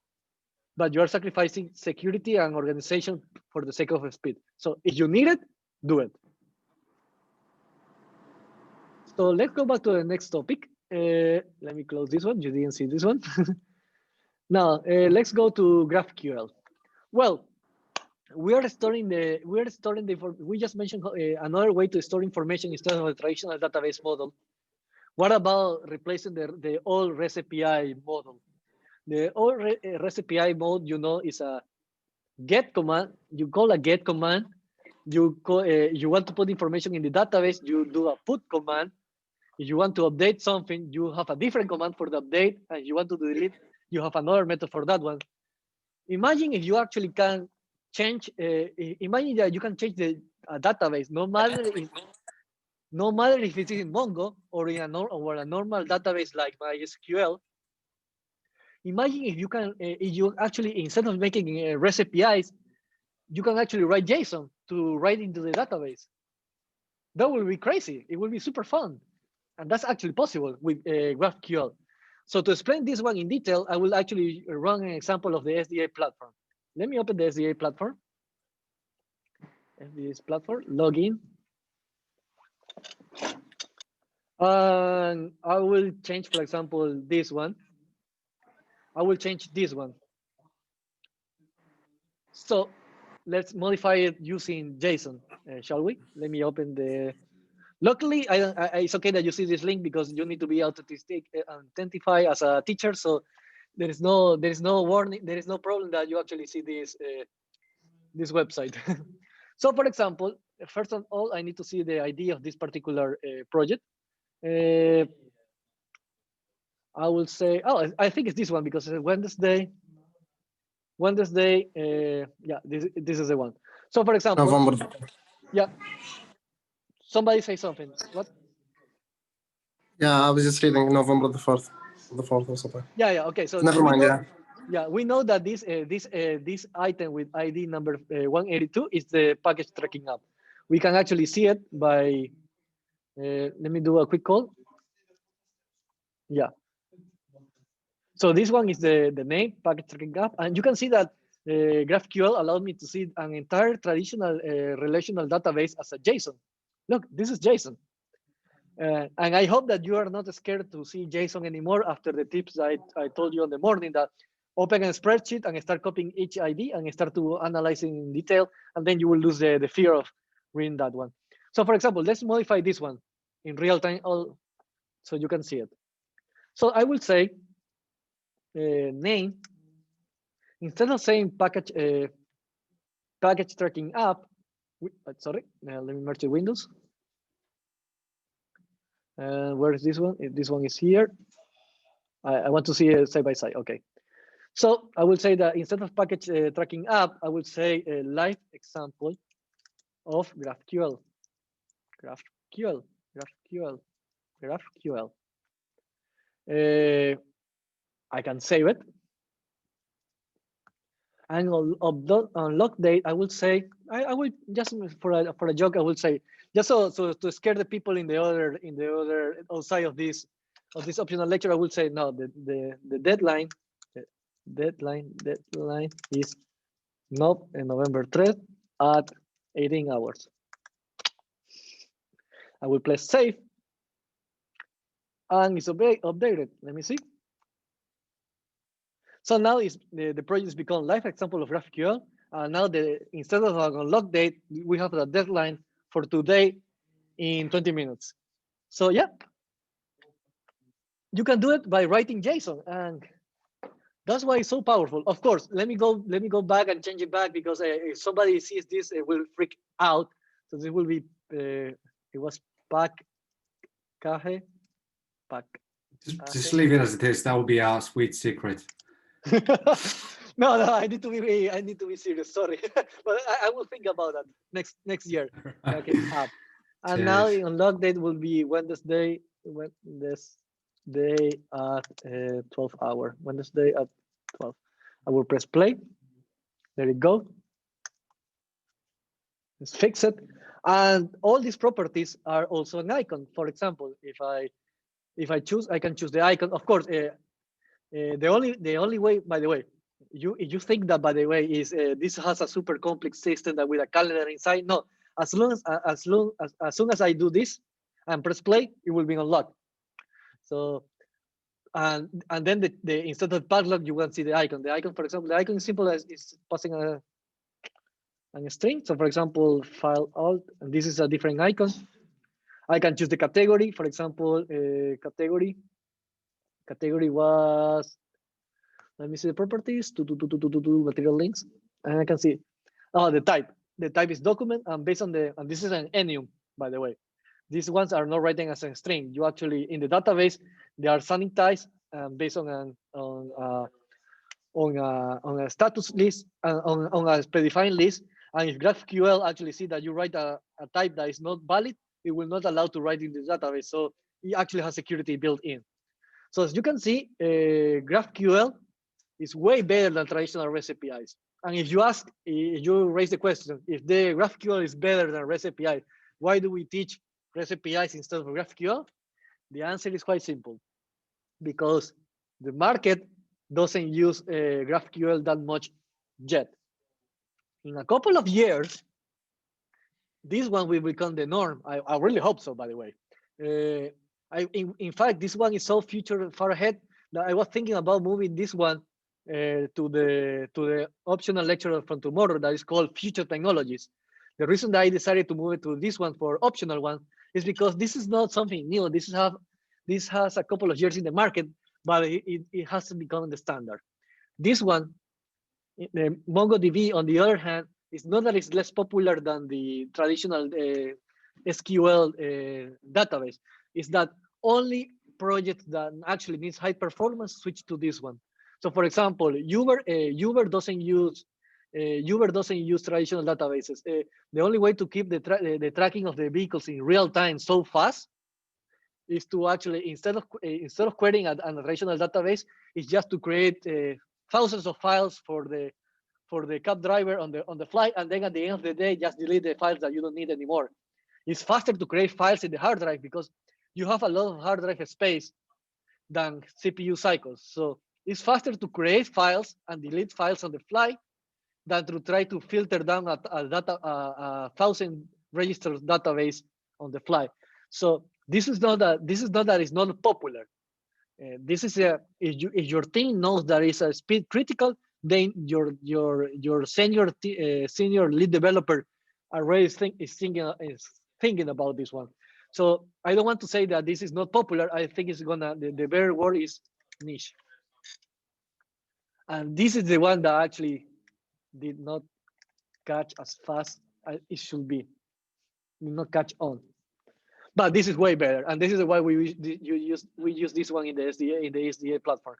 But you are sacrificing security and organization for the sake of speed. So if you need it, do it. So let's go back to the next topic. Let me close this one. You didn't see this one. Now let's go to GraphQL. Well, we just mentioned another way to store information instead of a traditional database model, What about replacing the old REST API model? The old REST API mode, is a get command. You call a get command. You want to put information in the database. You do a put command. If you want to update something, you have a different command for the update, and you want to delete, you have another method for that one. Imagine if you actually can change. Imagine that you can change the database, no matter if it is in Mongo or in a normal database like MySQL. Imagine if you can, if you actually, instead of making REST APIs, you can actually write JSON to write into the database. That will be crazy. It will be super fun. And that's actually possible with GraphQL. So to explain this one in detail, I will actually run an example of the SDA platform. Let me open the SDA platform. SDA platform, login. And I will change, for example, this one. I will change this one. So let's modify it using JSON, shall we? Let me open the. Luckily, it's okay that you see this link because you need to be authentified as a teacher. So there is no warning. There is no problem that you actually see this this website. So, for example, first of all, I need to see the ID of this particular project. I will say, oh, I think it's this one because it's Wednesday. Yeah, this is the one. So, for example, November. Yeah. Somebody say something. What? Yeah, I was just reading November the 4th or something. Yeah. Okay. So Never mind. Yeah, we know that this item with ID number 182 is the package tracking app. We can actually see it by. Let me do a quick call. Yeah. So this one is the name package tracking app, and you can see that GraphQL allowed me to see an entire traditional relational database as a JSON. Look, this is JSON. And I hope that you are not scared to see JSON anymore after the tips that I told you in the morning, that open a spreadsheet and start copying each ID and start to analyzing in detail, and then you will lose the fear of reading that one. So for example, let's modify this one in real time so you can see it. So I will say name, instead of saying package tracking app, sorry, let me merge the windows. Where is this one? This one is here. I want to see it side by side. Okay. So I will say that instead of package tracking app, I will say a live example of GraphQL. GraphQL. I can save it. And on log date, I will say, I will just for a joke, I will say, just so to scare the people in the other outside of this optional lecture, I will say no, the deadline is November 3rd at 18 hours. I will press save, and it's updated. Let me see. So now the project has become live example of GraphQL. Now instead of a log date, we have the deadline for today in 20 minutes. So yeah, you can do it by writing JSON, and that's why it's so powerful. Of course, let me go back and change it back, because if somebody sees this, it will freak out. So this will be it was pack. Just leave it as it is. That will be our sweet secret. No, I need to be serious. Sorry, but I will think about that next year. Okay, app. And now the unlock date will be Wednesday at 12 hour. Wednesday at 12. I will press play. There you go. Let's fix it. And all these properties are also an icon. For example, if I choose, I can choose the icon. Of course, the only way, by the way, you think that, by the way, is this has a super complex system that with a calendar inside. No, as soon as I do this and press play, it will be unlocked. So and then the instead of padlock, you will see the icon. The icon, for example, the icon is simple as is passing a string. So for example, file alt, and this is a different icon. I can choose the category. For example, category was, let me see the properties, material links, and I can see, the type. The type is document, and based on and this is an enum, by the way. These ones are not writing as a string. You actually, in the database, they are sanitized based on a status list, on a predefined list. And if GraphQL actually see that you write a type that is not valid, it will not allow to write in the database. So it actually has security built in. So as you can see, GraphQL is way better than traditional REST APIs. And if you raise the question, if the GraphQL is better than REST API, why do we teach REST APIs instead of GraphQL? The answer is quite simple, because the market doesn't use GraphQL that much yet. In a couple of years, this one will become the norm. I really hope so, by the way. In fact, this one is so future far ahead that I was thinking about moving this one to the optional lecture from tomorrow that is called Future Technologies. The reason that I decided to move it to this one for optional one is because this is not something new. This has a couple of years in the market, but it hasn't become the standard. This one, the MongoDB, on the other hand, it's not that it's less popular than the traditional SQL database. It's that only projects that actually needs high performance switch to this one. So, for example, Uber doesn't use traditional databases. The only way to keep the tracking of the vehicles in real time so fast is to actually, instead of querying a traditional database, is just to create thousands of files for the cab driver on the flight, and then at the end of the day, just delete the files that you don't need anymore. It's faster to create files in the hard drive because you have a lot of hard drive space than CPU cycles. So it's faster to create files and delete files on the fly than to try to filter down a 1,000 registers database on the fly. So this is not that it's not popular. This is if your team knows that it's a speed critical, then your senior lead developer already is thinking about this one. So I don't want to say that this is not popular. I think it's the better word is niche. And this is the one that actually did not catch as fast as it should be. Did not catch on. But this is way better, and this is why we use this one in the SDA platform.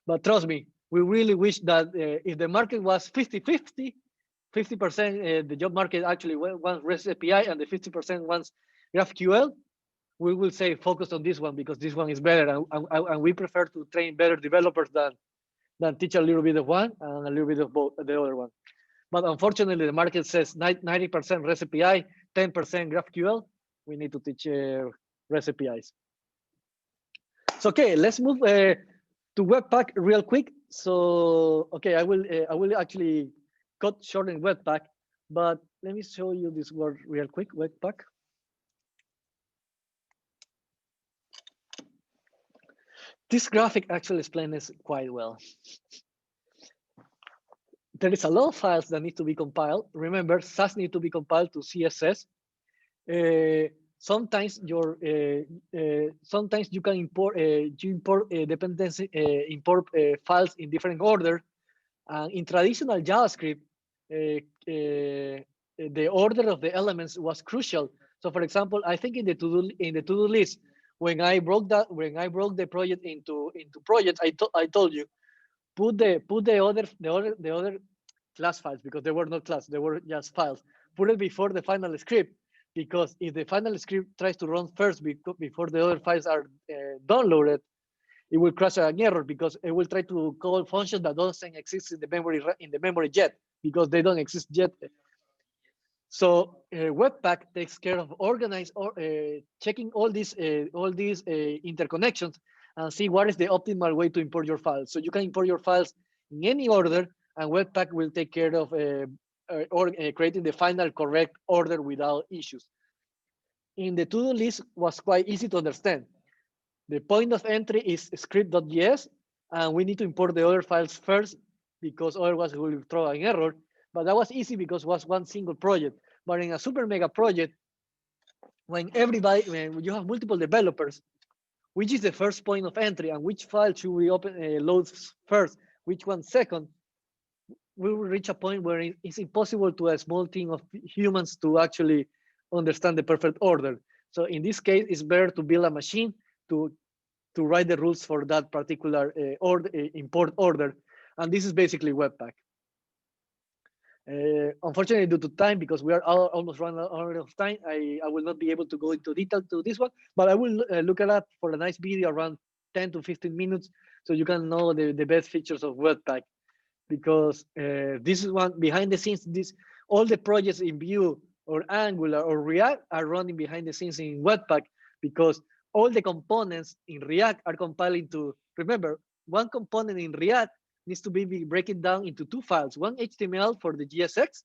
But trust me, we really wish that if the market was 50-50, 50% the job market actually wants REST API and the 50% wants GraphQL, we will say focus on this one because this one is better, and we prefer to train better developers than teach a little bit of one and a little bit of both, the other one. But unfortunately, the market says 90% REST API, 10% GraphQL. We need to teach REST APIs. So okay, let's move to Webpack real quick. So okay, I will actually cut short in Webpack, but let me show you this word real quick. Webpack. This graphic actually explains this quite well. There is a lot of files that need to be compiled. Remember, SAS need to be compiled to CSS. Sometimes you can import dependency import files in different order. In traditional JavaScript, the order of the elements was crucial. So, for example, I think in the to-do list, when I broke the project into projects, I told you put the other class files, because they were not class, they were just files. Put it before the final script, because if the final script tries to run first before the other files are downloaded, it will crash an error because it will try to call functions that doesn't exist in the memory yet, because they don't exist yet. So Webpack takes care of checking all these interconnections and see what is the optimal way to import your files. So you can import your files in any order, and Webpack will take care of creating the final correct order without issues. In the to-do list was quite easy to understand. The point of entry is script.js, and we need to import the other files first because otherwise we will throw an error. But that was easy because it was one single project. But in a super mega project, when you have multiple developers, which is the first point of entry and which file should we load first, which one second, we will reach a point where it's impossible to a small team of humans to actually understand the perfect order. So in this case, it's better to build a machine to write the rules for that particular import order. And this is basically Webpack. Unfortunately, due to time, because we are almost run out of time, I will not be able to go into detail to this one, but I will look it up for a nice video around 10 to 15 minutes so you can know the best features of Webpack. Because this is one behind the scenes, all the projects in Vue or Angular or React are running behind the scenes in Webpack, because all the components in React are compiling to, remember, one component in React needs to be breaking down into two files, one HTML for the JSX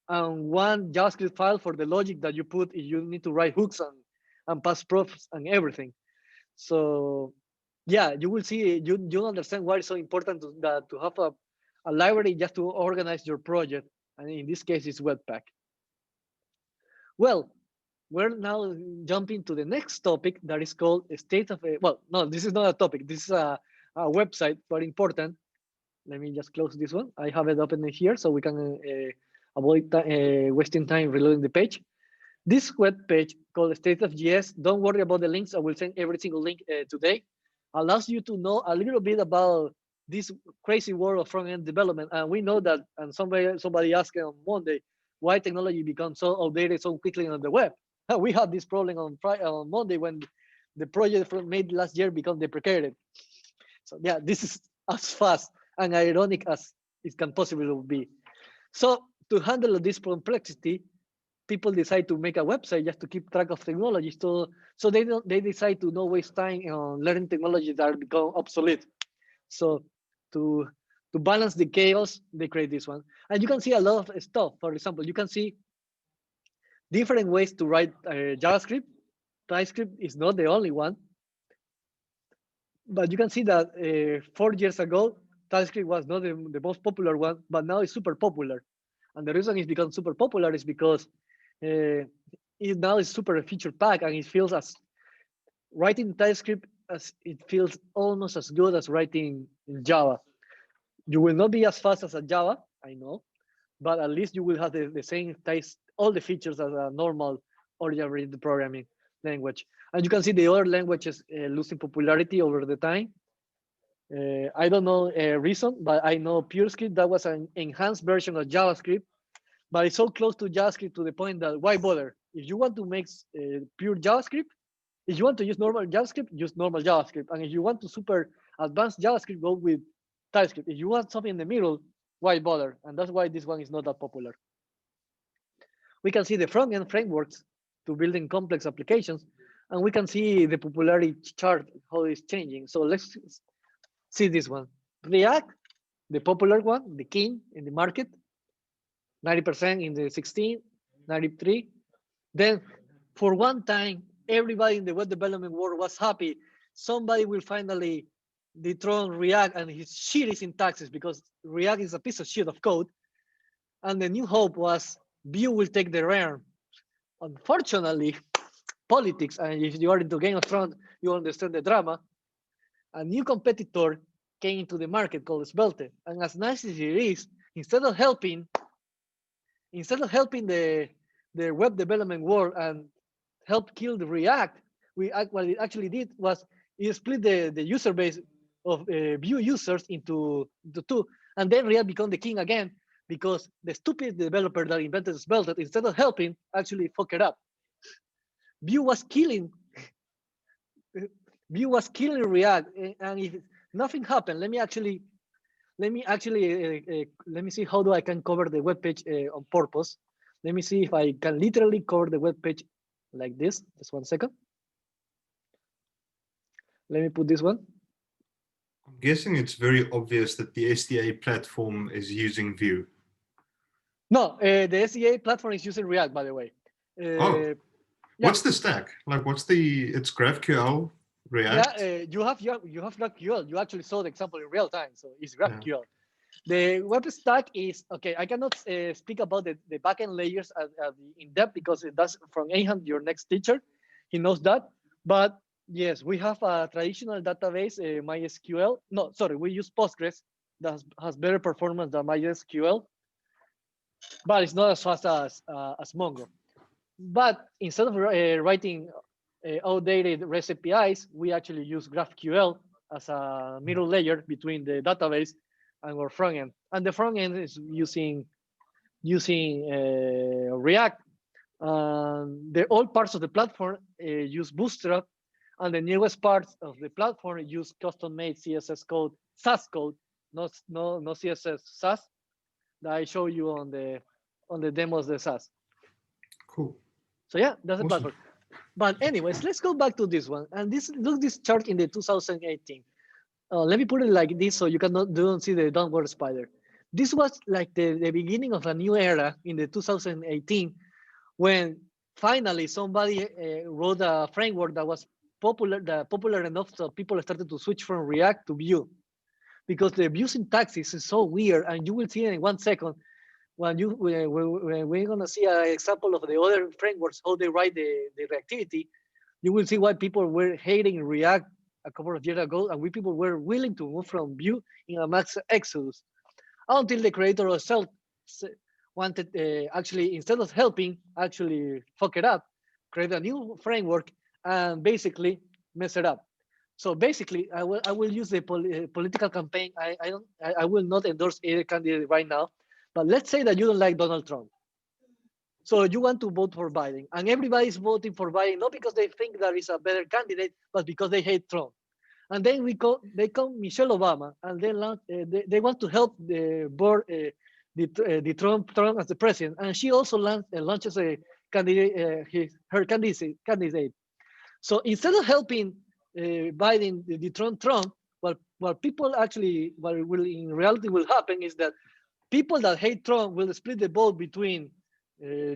and one JavaScript file for the logic that you put if you need to write hooks and pass profs and everything. So yeah, you will see, you understand why it's so important to have a library just to organize your project. And in this case, it's Webpack. Well, we're now jumping to the next topic that is called state of, well, no, this is not a topic. This is a website, but important. Let me just close this one. I have it open here so we can avoid wasting time reloading the page. This web page called State of JS, don't worry about the links. I will send every single link today. Allows you to know a little bit about this crazy world of front-end development. And we know that, and somebody asked on Monday, why technology becomes so outdated so quickly on the web. We had this problem on Monday when the project made last year become deprecated. So yeah, this is as fast and ironic as it can possibly be. So to handle this complexity, people decide to make a website just to keep track of technology. So they decide to not waste time on learning technologies that become obsolete. So to balance the chaos, they create this one. And you can see a lot of stuff. For example, you can see different ways to write JavaScript. TypeScript is not the only one. But you can see that 4 years ago, TypeScript was not the most popular one, but now it's super popular. And the reason it's become super popular is because it now is super feature packed, and it feels as writing TypeScript as it feels almost as good as writing in Java. You will not be as fast as a Java, I know, but at least you will have the same all the features as a normal oriented programming language. And you can see the other languages losing popularity over the time. I don't know a reason, but I know PureScript, that was an enhanced version of JavaScript, but it's so close to JavaScript to the point that why bother? If you want to make pure JavaScript, if you want to use normal JavaScript, use normal JavaScript. And if you want to super advanced JavaScript, go with TypeScript. If you want something in the middle, why bother? And that's why this one is not that popular. We can see the front-end frameworks to building complex applications, and we can see the popularity chart, how it's changing. So let's see this one. React, the popular one, the king in the market, 90% in the 16, 93. Then for one time, everybody in the web development world was happy. Somebody will finally dethrone React and his shitty syntaxes, because React is a piece of shit of code. And the new hope was Vue will take the realm. Unfortunately, politics, and if you are into Game of Thrones, you understand the drama. A new competitor came into the market called Svelte. And as nice as it is, instead of helping the web development world and help kill the React, what it actually did was it split the user base of Vue users into two, and then React became the king again, because the stupid developer that invented Svelte, instead of helping, actually fucked it up. Vue was killing React, and if nothing happened, let me see how I can cover the web page on purpose. Let me see if I can literally cover the web page like this. Just 1 second. Let me put this one. I'm guessing it's very obvious that the SDA platform is using Vue. No, the SDA platform is using React, by the way. Yeah. What's the stack? Like, it's GraphQL, React? Yeah, you have GraphQL. You actually saw the example in real time, so it's GraphQL. Yeah. The web stack is, okay, I cannot speak about the backend layers in depth because that's from Ehan, your next teacher. He knows that. But yes, we have a traditional database, MySQL. No, sorry, we use Postgres that has better performance than MySQL, but it's not as fast as Mongo. But instead of writing outdated REST APIs, we actually use GraphQL as a middle layer between the database and our front end. And the front end is using React. The old parts of the platform use Bootstrap, and the newest parts of the platform use custom-made CSS code, Sass code, no CSS, Sass, that I show you on the demos of the Sass. Cool. So yeah, that's the Awesome. platform. But anyways, let's go back to this one. And this chart in the 2018. Let me put it like this so you don't see the downward spider. This was like the beginning of a new era in the 2018 when finally somebody wrote a framework that was popular enough so people started to switch from React to Vue. Because the Vue syntax is so weird, and you will see in 1 second when we're gonna see an example of the other frameworks, how they write the reactivity, you will see why people were hating React a couple of years ago, and we people were willing to move from Vue in a max exodus, until the creator itself wanted actually, instead of helping, actually fuck it up, create a new framework, and basically mess it up. So basically, I will use the political campaign. I will not endorse either candidate right now, but let's say that you don't like Donald Trump. So you want to vote for Biden, and everybody's voting for Biden, not because they think that is a better candidate, but because they hate Trump. And then they come Michelle Obama, and they want to help the Trump as the president, and she also launches a candidate, her candidate. So instead of helping Biden dethrone Trump, what people actually, what will in reality will happen is that people that hate Trump will split the vote between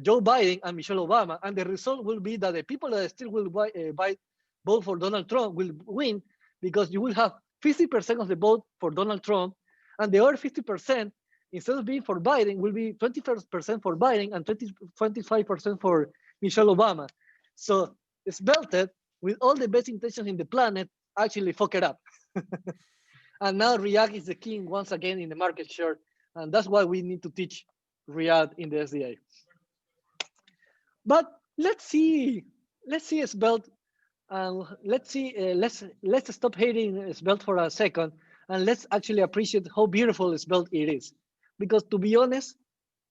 Joe Biden and Michelle Obama, and the result will be that the people that still will vote for Donald Trump will win, because you will have 50% of the vote for Donald Trump, and the other 50%, instead of being for Biden, will be 20% for Biden and 25% for Michelle Obama. So Svelte, with all the best intentions in the planet, actually fuck it up. And now React is the king once again in the market share, and that's why we need to teach React in the SDA. But let's see Svelte, and let's stop hating Svelte for a second, and let's actually appreciate how beautiful Svelte it is. Because to be honest,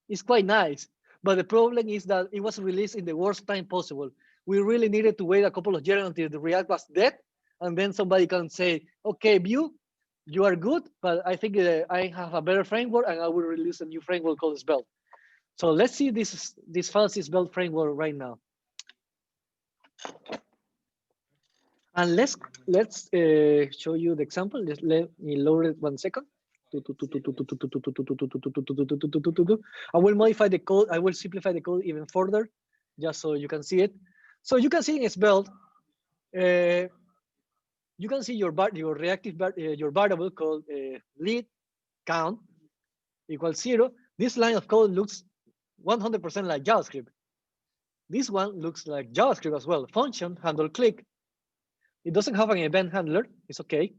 it's quite nice. But the problem is that it was released in the worst time possible. We really needed to wait a couple of years until the React was dead, and then somebody can say, okay, Vue, you are good, but I think I have a better framework, and I will release a new framework called Svelte. So let's see this fancy Svelte framework right now. And let's show you the example. Just let me load it 1 second. I will modify the code. I will simplify the code even further, just so you can see it. So you can see in Svelte, you can see your reactive your variable called lead count equals 0. This line of code looks 100% like JavaScript. This one looks like JavaScript as well. Function handle click. It doesn't have an event handler. It's okay.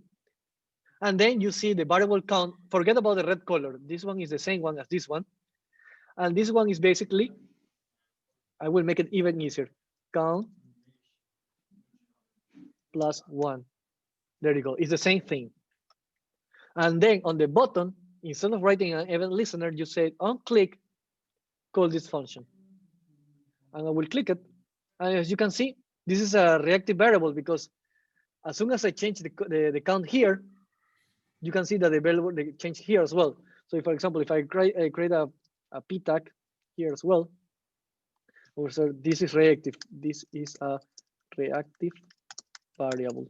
And then you see the variable count. Forget about the red color. This one is the same one as this one. And this one is basically, I will make it even easier. Count plus 1. There you go. It's the same thing. And then on the button, instead of writing an event listener, you say on click, call this function. And I will click it. And as you can see, this is a reactive variable, because as soon as I change the count here, you can see that the variable they change here as well. So if, for example, if I create a p tag here as well, so this is reactive. This is a reactive variable.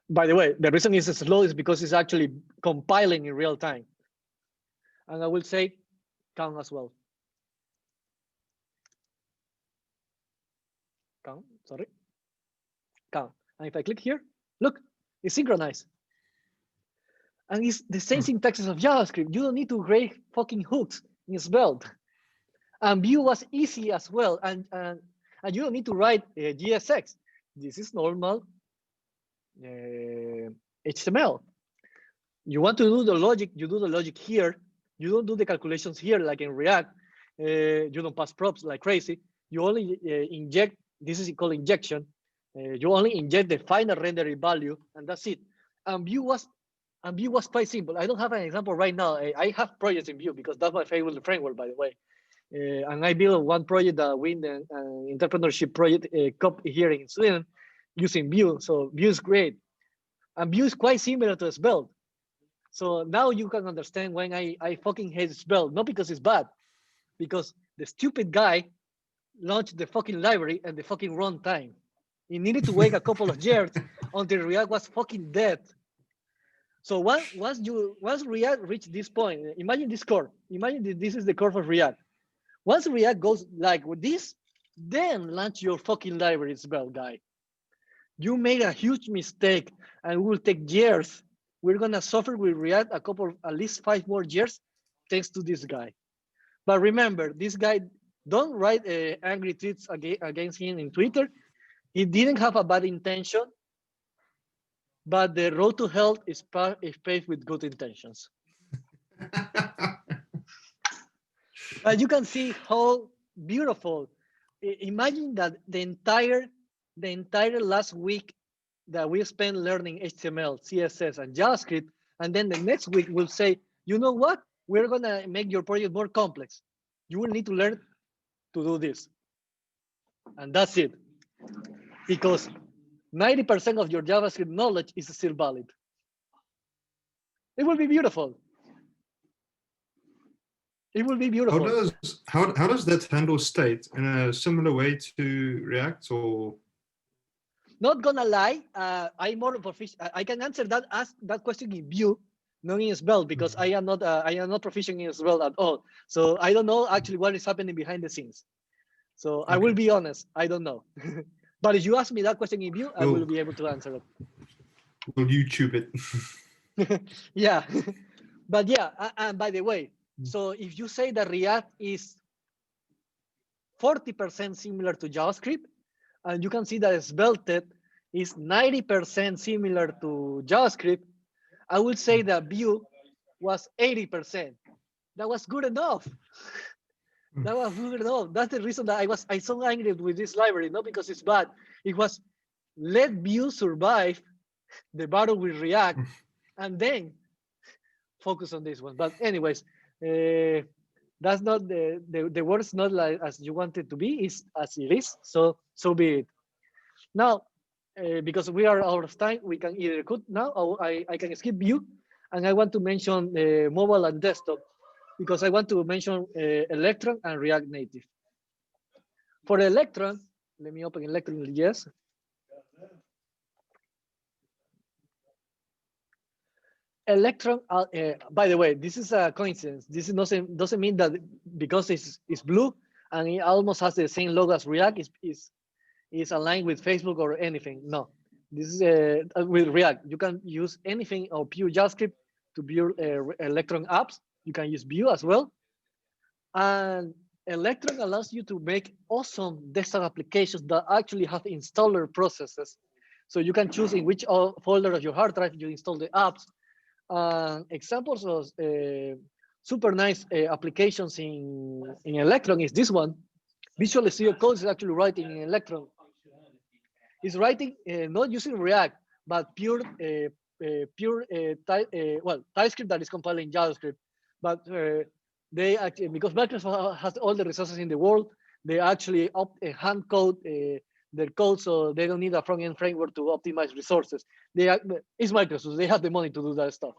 By the way, the reason it's slow is because it's actually compiling in real time. And I will say count as well. Count, sorry. Count. And if I click here, look, it's synchronized. And it's the same syntaxes of JavaScript. You don't need to create fucking hooks in Svelte. And Vue was easy as well. And you don't need to write JSX. This is normal HTML. You want to do the logic, you do the logic here. You don't do the calculations here like in React. You don't pass props like crazy. You only inject, this is called injection. You only inject the final rendering value, and that's it. And Vue was quite simple. I don't have an example right now. I have projects in Vue because that's my favorite framework, by the way. And I built one project that win an entrepreneurship project cup here in Sweden using Vue. So Vue is great. And Vue is quite similar to Svelte. So now you can understand when I fucking hate Svelte, not because it's bad, because the stupid guy launched the fucking library at the fucking wrong time. He needed to wait a couple of years until React was fucking dead. So once React reached this point, imagine this core. Imagine that this is the core of React. Once React goes like with this, then launch your fucking library, Svelte guy. You made a huge mistake, and it will take years. We're gonna suffer with React at least 5 more years, thanks to this guy. But remember, this guy, don't write angry tweets against him in Twitter. He didn't have a bad intention, but the road to hell is paved with good intentions. But you can see how beautiful. Imagine that the entire last week that we spent learning HTML, CSS, and JavaScript, and then the next week we'll say, you know what? We're gonna make your project more complex. You will need to learn to do this. And that's it. Because 90% of your JavaScript knowledge is still valid. It will be beautiful. It will be beautiful. How does that handle state in a similar way to React, or? Not gonna lie, I'm more proficient. I can answer that question in Vue, not in Svelte, because I am not proficient in Svelte at all. So I don't know actually what is happening behind the scenes. So okay. I will be honest, I don't know. But if you ask me that question in Vue, I will be able to answer it. We'll YouTube it. Yeah, but yeah, and by the way, so if you say that React is 40% similar to JavaScript, and you can see that Svelte is 90% similar to JavaScript, I would say that Vue was 80%. That was good enough. That was good enough. That's the reason that I so angry with this library, not because it's bad. It was let Vue survive the battle with React, and then focus on this one. But anyways, that's not the word's not like as you want it to be, it's as it is. So be it. Now, because we are out of time, we can either cut now or I can skip Vue, and I want to mention mobile and desktop, because I want to mention Electron and React Native. For Electron, let me open Electron, yes. Electron, by the way, this is a coincidence. This is doesn't mean that because it's blue and it almost has the same logo as React is aligned with Facebook or anything. No, this is with React. You can use anything or pure JavaScript to build Electron apps. You can use Vue as well. And Electron allows you to make awesome desktop applications that actually have installer processes. So you can choose in which folder of your hard drive you install the apps. Examples of super nice applications in Electron is this one. Visual Studio Code is actually writing in Electron. It's writing not using React, but pure TypeScript that is compiling JavaScript. But they actually, because Microsoft has all the resources in the world, they actually hand code their code, so they don't need a front-end framework to optimize resources. It's Microsoft, they have the money to do that stuff.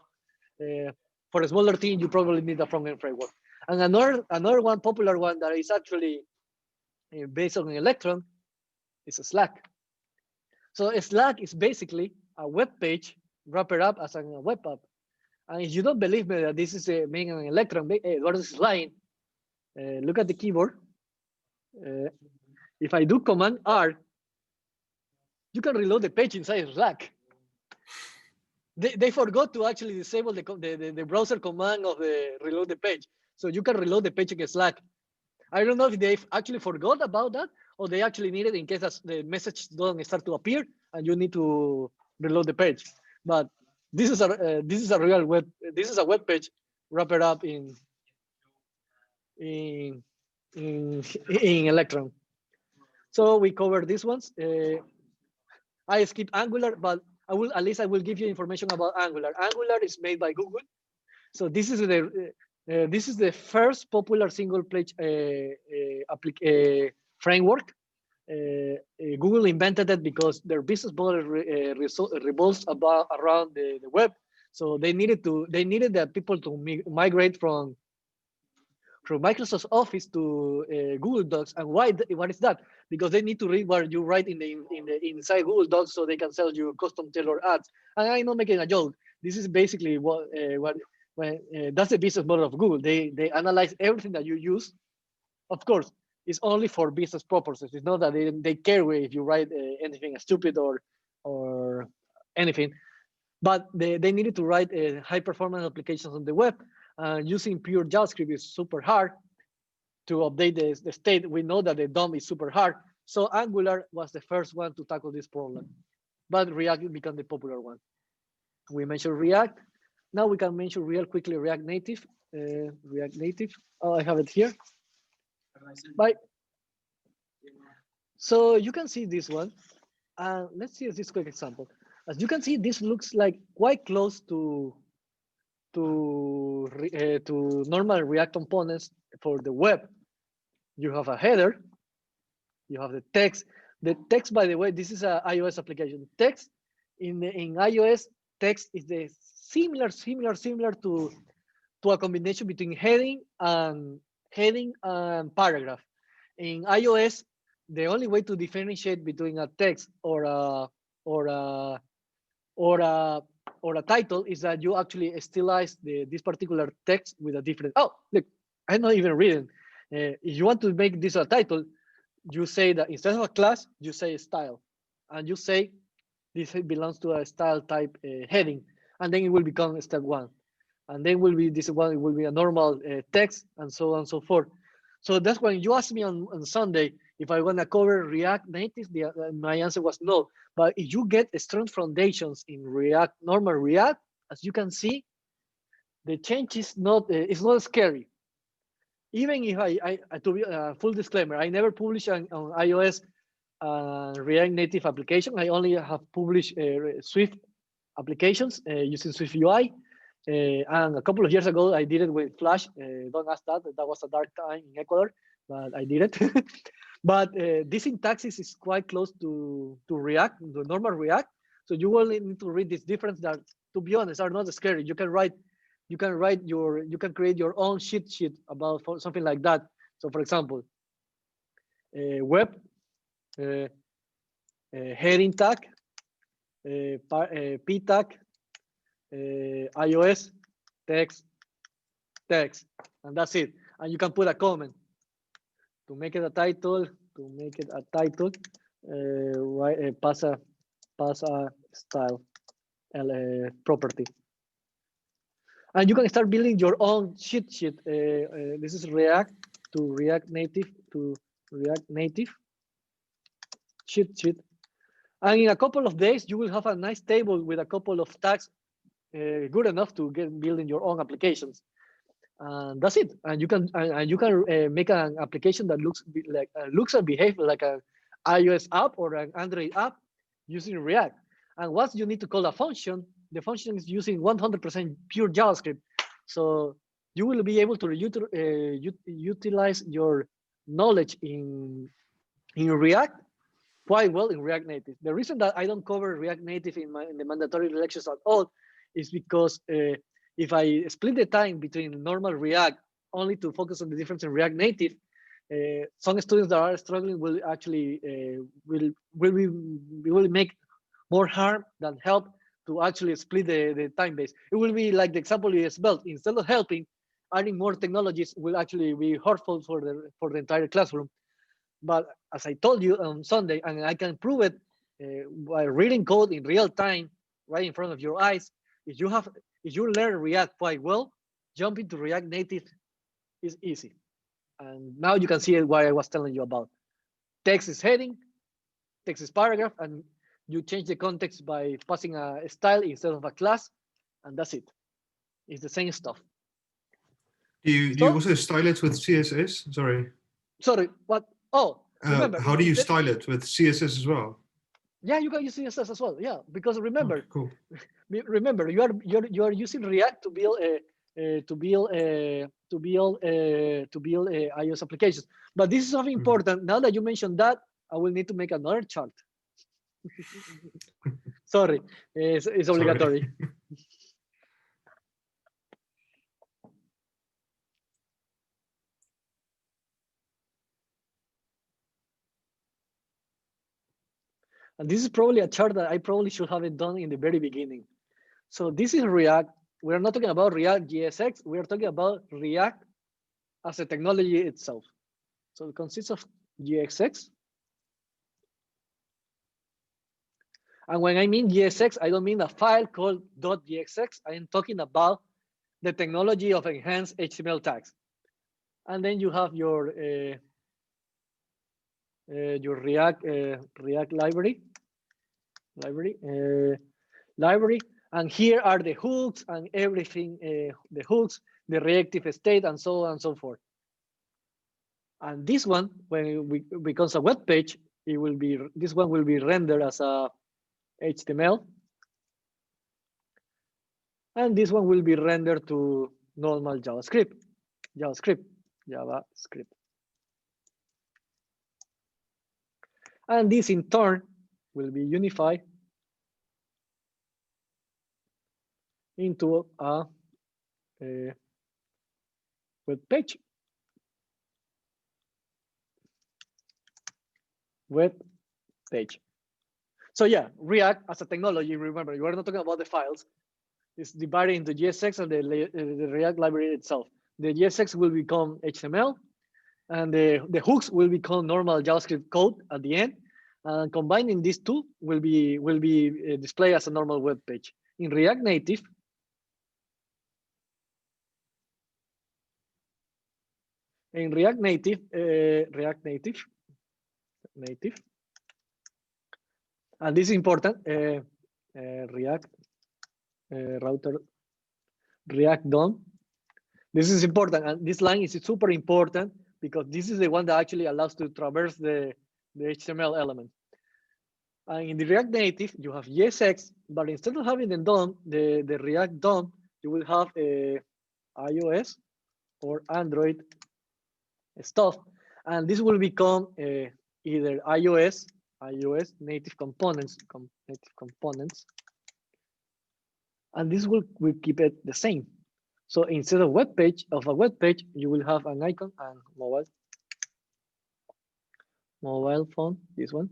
For a smaller team, you probably need a front-end framework. And another one, popular one that is actually based on Electron is Slack. So Slack is basically a web page wrapped up as a web app. And if you don't believe me that this is made on Electron, Eduardo is lying. Look at the keyboard. If I do Command R, you can reload the page inside Slack. they forgot to actually disable the browser command of the reload the page. So you can reload the page in Slack. I don't know if they actually forgot about that or they actually need it in case the message doesn't start to appear and you need to reload the page. But this is a real web. This is a web page wrapped up in Electron. So we covered these ones. I skipped Angular, but I will give you information about Angular. Angular is made by Google. So this is the first popular single page framework. Google invented it because their business model revolves around the web. So they needed the people to migrate from Microsoft Office to Google Docs. And what is that? Because they need to read what you write inside Google Docs so they can sell you custom tailored ads. And I'm not making a joke. This is basically that's the business model of Google. They analyze everything that you use. Of course, it's only for business purposes. It's not that they care if you write anything stupid or anything. But they needed to write high performance applications on the web. Using pure JavaScript is super hard to update the state. We know that the DOM is super hard. So Angular was the first one to tackle this problem. But React became the popular one. We mentioned React. Now we can mention real quickly React Native. React Native. Oh, I have it here. Bye. So you can see this one. Let's see this quick example. As you can see, this looks like quite close to normal React components for the web. You have a header, you have the text. The text, by the way, this is an iOS application. Text in iOS, text is the similar to a combination between heading and paragraph. In iOS, the only way to differentiate between a text or a title is that you actually stylize this particular text with a different. Oh, look, I'm not even reading. If you want to make this a title, you say that instead of a class, you say style, and you say this belongs to a style type heading, and then it will become step one, and then will be this one. It will be a normal text, and so on and so forth. So that's when you asked me on Sunday if I want to cover React Native. My answer was no. But if you get strong foundations in React, normal React, as you can see, the change is not it's not scary. Even if I to be full disclaimer, I never published on iOS React Native application. I only have published Swift applications using Swift UI. And a couple of years ago, I did it with Flash. Don't ask that. That was a dark time in Ecuador, but I did it. But this syntax is quite close to React, the normal React. So you will need to read this difference that, to be honest, are not scary. You can create your own cheat sheet about something like that. So for example, web, heading tag, p tag, iOS, text, and that's it. And you can put a comment to make it a title, pass a style property. And you can start building your own cheat sheet. This is React to React Native cheat sheet. And in a couple of days, you will have a nice table with a couple of tags good enough to get building your own applications. And that's it. And you can make an application that looks and behaves like an iOS app or an Android app using React. And once you need to call a function, the function is using 100% pure JavaScript. So you will be able to utilize your knowledge in React quite well in React Native. The reason that I don't cover React Native in the mandatory lectures at all is because if I split the time between normal React only to focus on the difference in React Native, some students that are struggling will actually will make more harm than help to actually split the time base. It will be like the example you spelled. Instead of helping, adding more technologies will actually be hurtful for the entire classroom. But as I told you on Sunday, and I can prove it by reading code in real time right in front of your eyes, if you learn React quite well, jumping to React Native is easy. And now you can see what I was telling you about. Text is heading, text is paragraph, and you change the context by passing a style instead of a class, and that's it. It's the same stuff. Do you also style it with CSS? Sorry, what? Oh, remember. How do you style it with CSS as well? Yeah, you can use CSS as well. Yeah, because remember, cool. Remember, you are using React to build iOS applications. But this is something important. Now that you mentioned that, I will need to make another chart. Sorry, it's obligatory. And this is probably a chart that I probably should have it done in the very beginning. So this is React. We're not talking about React JSX. We're talking about React as a technology itself. So it consists of JSX. And when I mean JSX, I don't mean a file called .jsx. I am talking about the technology of enhanced HTML tags. And then you have your React library, and here are the hooks and everything, the hooks, the reactive state, and so on and so forth. And this one, when it becomes a web page, this one will be rendered as a HTML, and this one will be rendered to normal JavaScript. And this in turn will be unified into a web page. So yeah, React as a technology, remember, you are not talking about the files. It's divided into JSX and the React library itself. The JSX will become HTML, and the hooks will become normal JavaScript code at the end. And combining these two will be displayed as a normal web page. In React Native, and this is important, React DOM. This is important, and this line is super important because this is the one that actually allows to traverse the HTML element. And in the React Native, you have JSX, but instead of having the DOM, the React DOM, you will have a iOS or Android stuff, and this will become either iOS native components, and this will keep it the same. So instead of a web page, you will have an icon and mobile phone, this one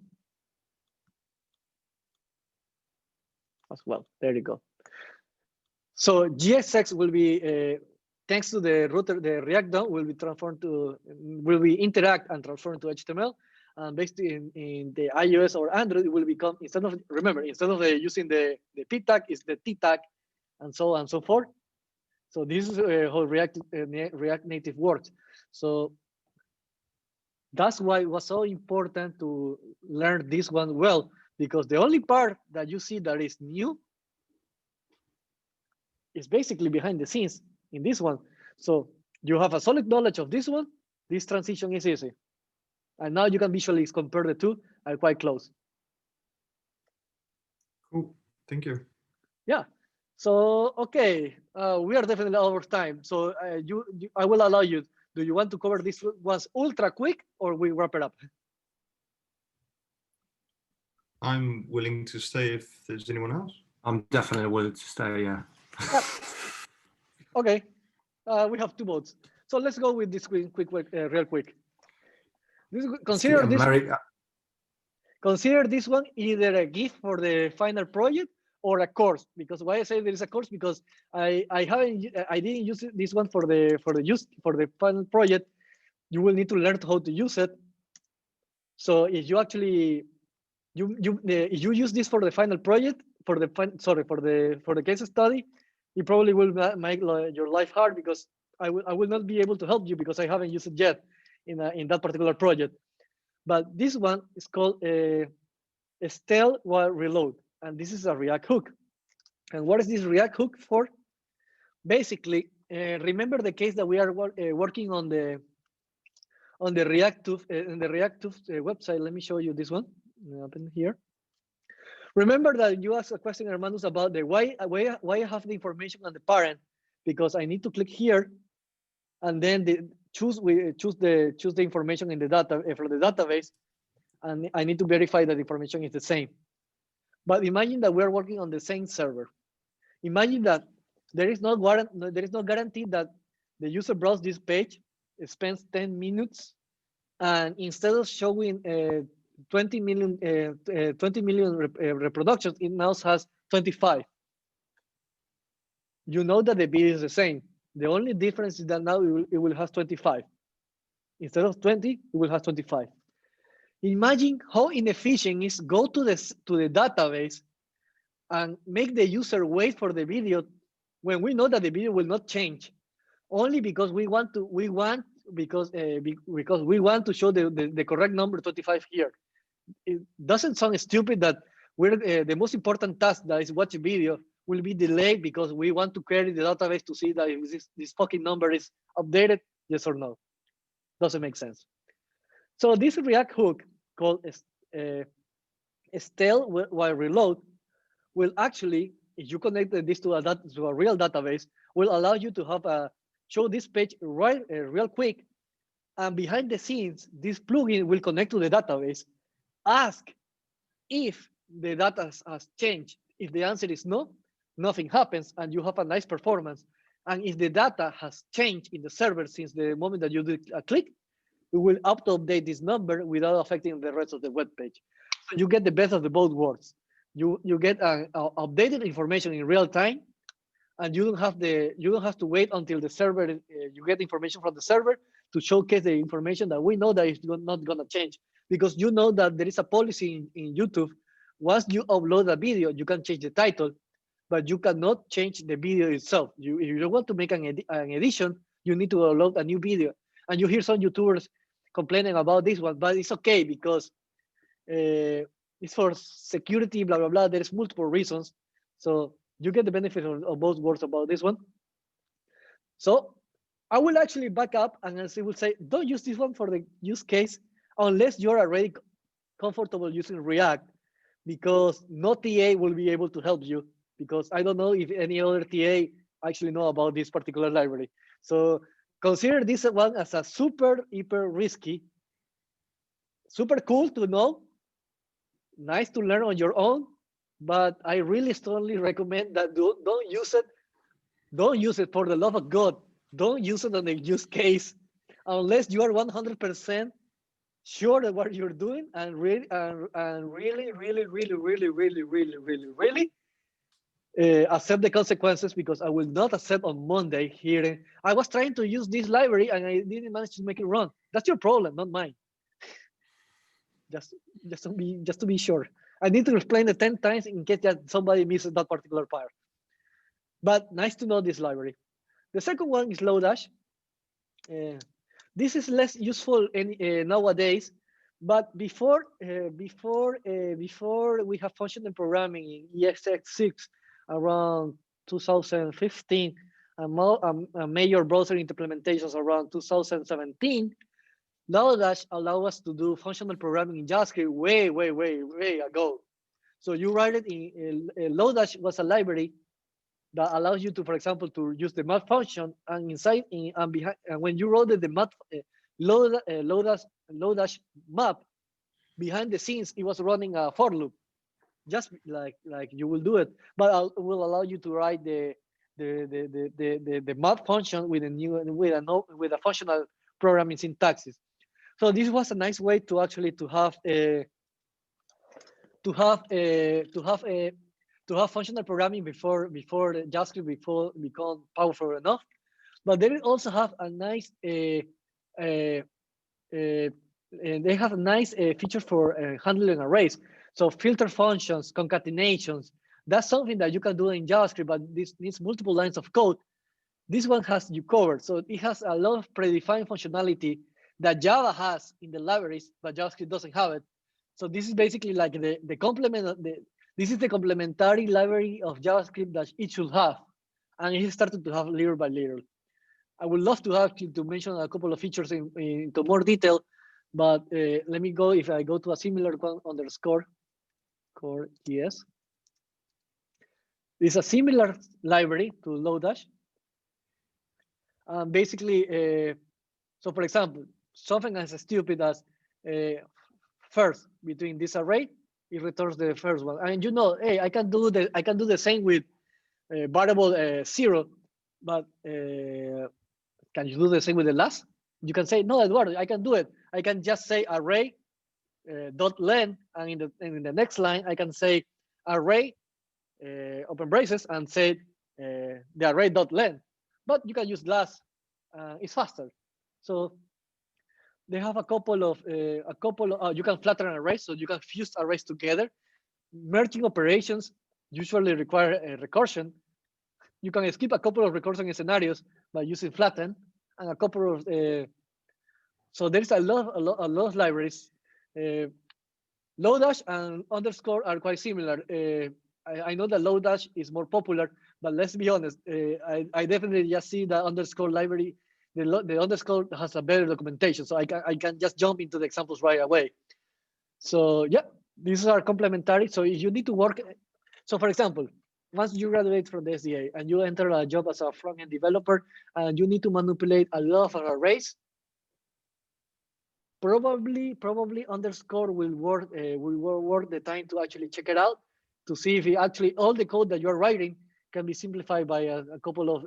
as well. There you go. So JSX will be thanks to the router, the React DOM will be interact and transform to HTML. And based in the iOS or Android, it will become, instead of using the P tag, is the T tag, and so on and so forth. So this is how React Native works. So that's why it was so important to learn this one well, because the only part that you see that is new is basically behind the scenes in this one. So you have a solid knowledge of this one. This transition is easy. And now you can visually compare the two, are quite close. Cool, thank you. Yeah, so, okay, we are definitely out of time. So I will allow you, do you want to cover this ones ultra quick or we wrap it up? I'm willing to stay if there's anyone else. I'm definitely willing to stay, yeah. Yep. Okay, we have two votes. So let's go with this real quick. Consider this one either a gift for the final project or a course. Because why I say there is a course, because I didn't use this one for the final project. You will need to learn how to use it. So if you actually if you use this for the final project, for the case study, it probably will make your life hard because I will not be able to help you because I haven't used it yet in that particular project. But this one is called Stale while reload, and this is a React hook. And what is this React hook for? Basically, remember the case that we are working on the React in the React website. Let me show you this one. Open here. Remember that you asked a question, Hermanos, about the why I have the information on the parent, because I need to click here, and then choose the information in the data from the database, and I need to verify that the information is the same. But imagine that we're working on the same server. Imagine that there is no guarantee that the user browses this page, spends 10 minutes, and instead of showing 20 million reproductions, it now has 25. You know that the video is the same. The only difference is that now it will have 25. Instead of 20, it will have 25. Imagine how inefficient it is go to the database and make the user wait for the video when we know that the video will not change, only because we want to show the correct number 25 here. It doesn't sound stupid that we're the most important task, that is watch a video, will be delayed because we want to query the database to see that if this fucking number is updated, yes or no. Doesn't make sense. So this React hook called Stale while reload will actually, if you connect this to a real database, will allow you to have show this page real quick, and behind the scenes, this plugin will connect to the database, ask if the data has changed. If the answer is no, nothing happens, and you have a nice performance. And if the data has changed in the server since the moment that you do a click, it will auto-update this number without affecting the rest of the web page. So you get the best of the both worlds. You get updated information in real time, and you don't have to wait until the server you get information from the server to showcase the information that we know that is not going to change, because you know that there is a policy in YouTube. Once you upload a video, you can change the title, but you cannot change the video itself. If you don't want to make an edition, you need to upload a new video. And you hear some YouTubers complaining about this one, but it's okay because it's for security, blah, blah, blah. There's multiple reasons. So you get the benefit of both words about this one. So I will actually back up and I will say, don't use this one for the use case unless you're already comfortable using React, because no TA will be able to help you, because I don't know if any other TA actually know about this particular library. So consider this one as a super, hyper risky, super cool to know, nice to learn on your own, but I really strongly recommend that don't use it. Don't use it, for the love of God. Don't use it on the use case unless you are 100% sure of what you're doing and really accept the consequences, because I will not accept on Monday hearing I was trying to use this library and I didn't manage to make it run. That's your problem, not mine. Just to be sure. I need to explain it 10 times in case that somebody misses that particular part. But nice to know this library. The second one is Lodash. This is less useful nowadays, but before we have functional programming in EXX6 around 2015, and major browser implementations around 2017, Lodash allow us to do functional programming in JavaScript way ago. So you write it in Lodash was a library that allows you to, for example, to use the map function, and inside and behind, and when you wrote the map Lodash map, behind the scenes it was running a for loop, just like you will do it, but it will allow you to write the map function with a functional programming syntaxes. So this was a nice way to actually to have functional programming before JavaScript become powerful enough. But they also have a nice feature for handling arrays. So filter functions, concatenations, That's something that you can do in JavaScript, but this needs multiple lines of code. This one has you covered. So it has a lot of predefined functionality that Java has in the libraries, but JavaScript doesn't have it. So this is basically like the complement of this is the complementary library of JavaScript that it should have. And it started to have little by little. I would love to have to mention a couple of features into more detail, but let me go, if I go to a similar one underscore core ES. It's a similar library to Lodash. Basically, so for example, something as stupid as first between this array, it returns the first one. And you know, hey, I can do the same with variable 0, but can you do the same with the last? You can say, no, Eduardo, I can do it. I can just say array dot len, and in the next line, I can say array open braces and say the array dot len. But you can use last. It's faster. So they have a couple of you can flatten an array, so you can fuse arrays together. Merging operations usually require a recursion. You can skip a couple of recursion scenarios by using flatten, and a couple of so there's a lot of libraries. Lodash and underscore are quite similar. I know that Lodash is more popular, but let's be honest, I definitely just see the underscore library. The underscore has a better documentation, so I can just jump into the examples right away. So yeah, these are complementary. So if you need to work, so for example, once you graduate from the SDA and you enter a job as a front-end developer and you need to manipulate a lot of arrays, probably underscore will work the time to actually check it out to see if actually all the code that you're writing can be simplified by a couple of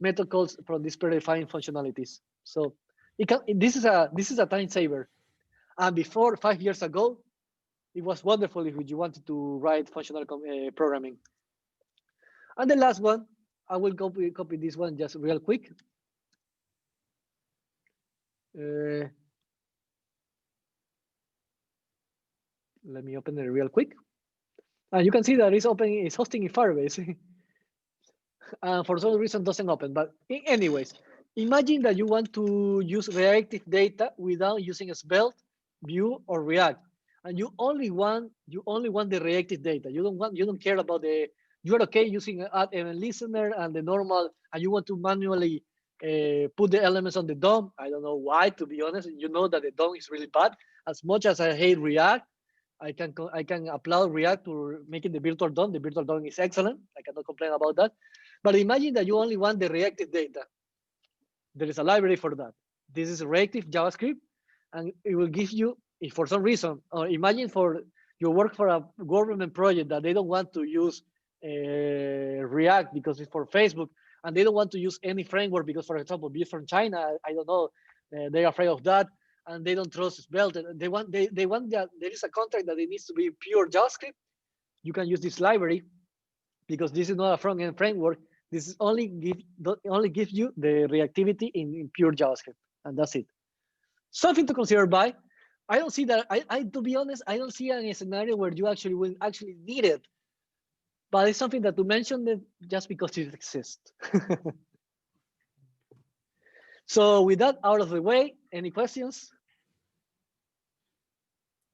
method calls from these predefined functionalities. So this is a time saver. And before 5 years ago, it was wonderful if you wanted to write functional programming. And the last one, I will copy this one just real quick. Let me open it real quick. And you can see that it's hosting in Firebase. And for some reason doesn't open, but anyways, imagine that you want to use reactive data without using Svelte, Vue, or React, and you only want the reactive data. You don't care about you're okay using add event listener and the normal, and you want to manually put the elements on the DOM. I don't know why, to be honest. You know that the DOM is really bad. As much as I hate React, I can applaud React to making the virtual DOM. The virtual DOM is excellent. I cannot complain about that. But imagine that you only want the reactive data. There is a library for that. This is reactive JavaScript, and it will give you, if for some reason, or imagine for you work for a government project that they don't want to use React because it's for Facebook, and they don't want to use any framework because, for example, be from China, I don't know, they're afraid of that, and they don't trust Svelte. They want that there is a contract that it needs to be pure JavaScript. You can use this library because this is not a front-end framework. This is only gives you the reactivity in pure JavaScript, and that's it. Something to consider by. I don't see that. To be honest, I don't see any scenario where you actually will need it. But it's something that to mention it just because it exists. So with that out of the way, any questions?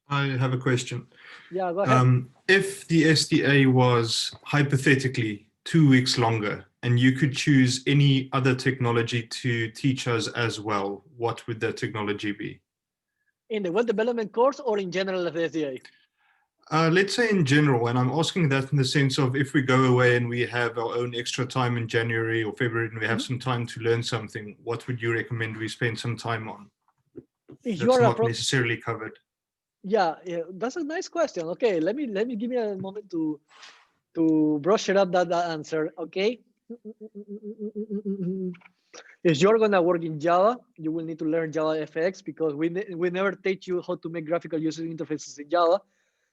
I have a question. Yeah, go ahead. If the SDA was hypothetically 2 weeks longer and you could choose any other technology to teach us as well, what would that technology be? In the web development course or in general of the SDA? Let's say in general, and I'm asking that in the sense of if we go away and we have our own extra time in January or February and we have some time to learn something, what would you recommend we spend some time on? If that's not necessarily covered. Yeah, that's a nice question. Okay, let me give me a moment to brush it up that answer. Okay. If you're gonna work in Java, you will need to learn JavaFX because we never teach you how to make graphical user interfaces in Java.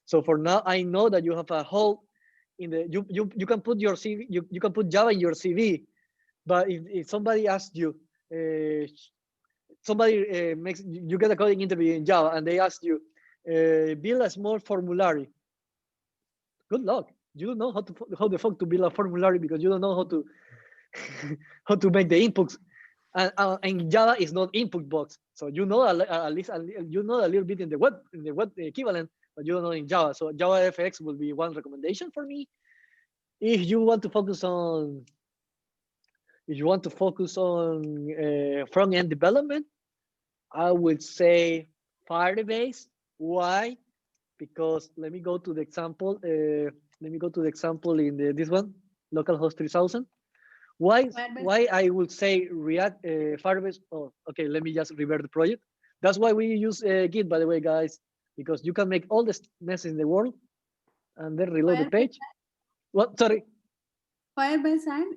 So for now, I know that you have a hole in the you can put your CV, you can put Java in your CV, but if somebody asks you, you get a coding interview in Java and they ask you, build a small formulary. Good luck. you don't know how the fuck to build a formulary because you don't know how to how to make the inputs. And Java is not input box, so you know at least you know a little bit in the web equivalent, but you don't know in Java. So JavaFX will be one recommendation for me. If you want to focus on front end development, I would say Firebase. Why? Because let me go to the example. In this one, localhost 3000. Why I would say React Firebase? Oh, okay. Let me just revert the project. That's why we use Git, by the way, guys, because you can make all the messes in the world and then reload the page. What? Sorry. Firebase and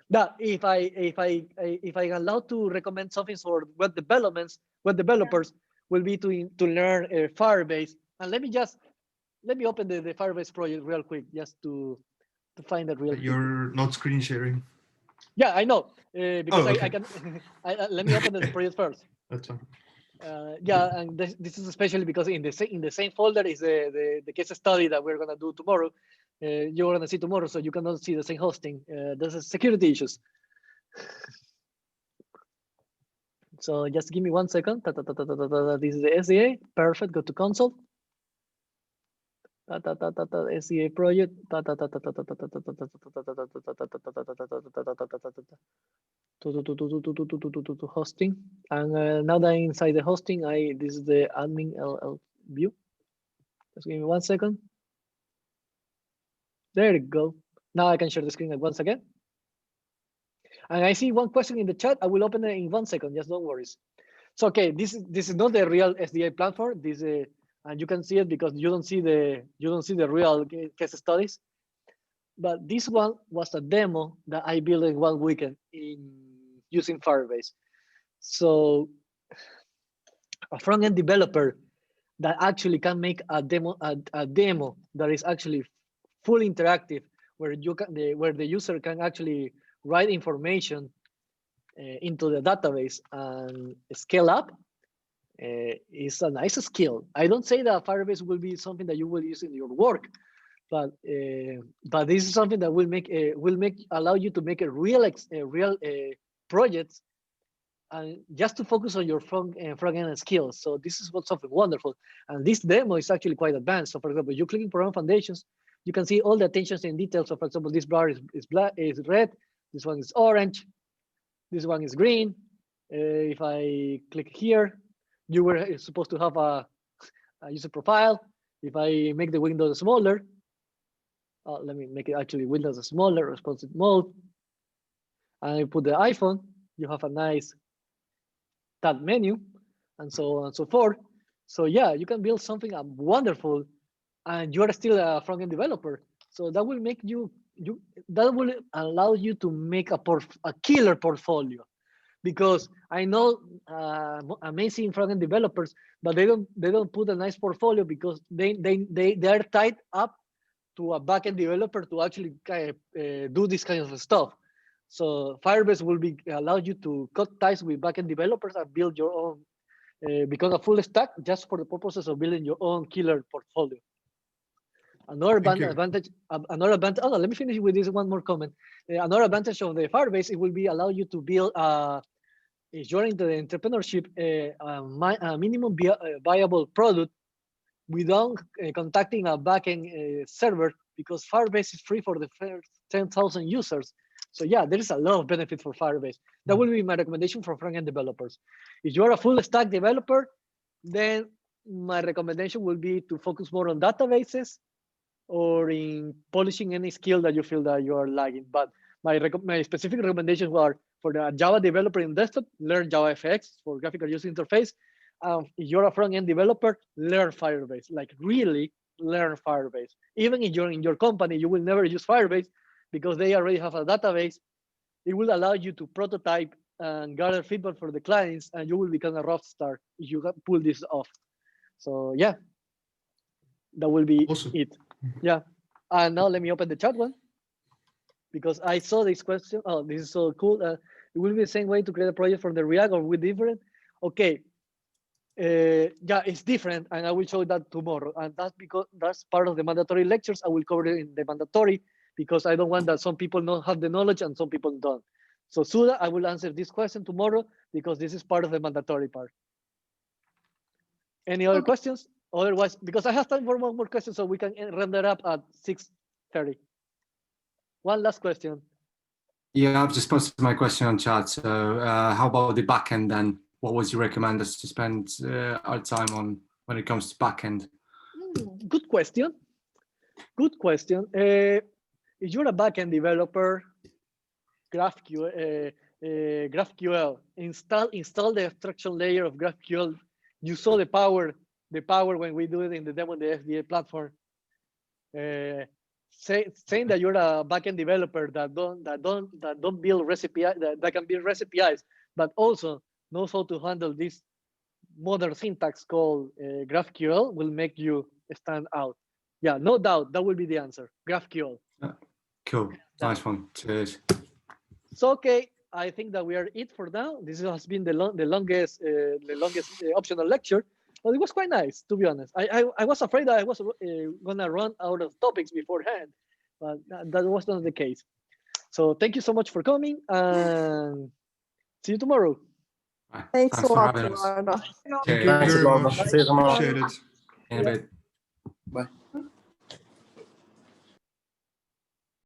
That if I allowed to recommend something for web developers will be to learn Firebase. And let me open the Firebase project real quick just to find that real quick. You're not screen sharing. Yeah, I know because okay. I can. Let me open the project first. That's fine. Yeah, and this is especially because in the same folder is the case study that we're gonna do tomorrow. You're gonna see tomorrow, so you cannot see the same hosting. There's security issues. So just give me 1 second. This is the SDA. Perfect. Go to console. SDA project. To hosting. And now that I'm inside the hosting, this is the admin LL view. Just give me 1 second. There you go. Now I can share the screen once again. And I see one question in the chat. I will open it in 1 second. Just don't worry. So okay, this is not the real SDA platform. This and you can see it because you don't see the real case studies. But this one was a demo that I built in 1 weekend using Firebase. So a front-end developer that actually can make a demo that is actually fully interactive, where the user can actually write information into the database and scale up, is a nice skill. I don't say that Firebase will be something that you will use in your work, but this is something that will allow you to make a real projects, and just to focus on your front end skills. So this is something wonderful, and this demo is actually quite advanced. So for example, you click in Program Foundations, you can see all the attentions in detail. So for example, this bar is red, this one is orange, this one is green. If I click here, you were supposed to have a user profile. If I make the windows smaller, let me make it actually windows smaller, responsive mode, and I put the iPhone, you have a nice tab menu, and so on and so forth. So yeah, you can build something wonderful, and you are still a front-end developer. So that will make that will allow you to make a killer portfolio, because I know amazing front-end developers, but they don't put a nice portfolio because they are tied up to a back-end developer to actually do this kind of stuff. So Firebase will allow you to cut ties with back-end developers and build your own, become a full stack just for the purposes of building your own killer portfolio. Another advantage. Oh no, let me finish with this one more comment. Another advantage of the Firebase, it will allow you to build if you're into the entrepreneurship, a minimum viable product without contacting a backend server, because Firebase is free for the first 10,000 users. So yeah, there is a lot of benefit for Firebase. That will be my recommendation for front-end developers. If you are a full stack developer, then my recommendation will be to focus more on databases or in polishing any skill that you feel that you are lagging. But my specific recommendations are for the Java developer in desktop, learn JavaFX for graphical user interface. If you're a front-end developer, learn Firebase, like really learn Firebase. Even if you're in your company, you will never use Firebase because they already have a database. It will allow you to prototype and gather feedback for the clients, and you will become a rock star if you pull this off. So yeah, that will be awesome. It. Yeah, and now let me open the chat one, because I saw this question. Oh, this is so cool. It will be the same way to create a project from the React, or with different? Okay, yeah, it's different, and I will show that tomorrow. And that's because that's part of the mandatory lectures. I will cover it in the mandatory because I don't want that some people don't have the knowledge and some people don't. So Suda, I will answer this question tomorrow because this is part of the mandatory part. Any other questions? Otherwise, because I have time for one more question, so we can run that up at 6:30. One last question. Yeah, I've just posted my question on chat. So how about the backend then? What would you recommend us to spend our time on when it comes to backend? Good question. Good question. If you're a backend developer, GraphQL, install the abstraction layer of GraphQL. You saw the power when we do it in the demo in the FDA platform. Saying that you're a backend developer that don't build recipe that can build REST APIs, but also knows how to handle this modern syntax called GraphQL will make you stand out. Yeah, no doubt that will be the answer. GraphQL. Cool. Nice one. Cheers. So okay, I think that we are it for now. This has been the longest optional lecture, but it was quite nice, to be honest. I was afraid that I was gonna run out of topics beforehand, but that was not the case. So thank you so much for coming, and see you tomorrow. Thanks a for lot, having us. Eduardo. Thank you Cheers. Thanks, very Eduardo. much. See you tomorrow. Appreciate it. In a bit. Bye.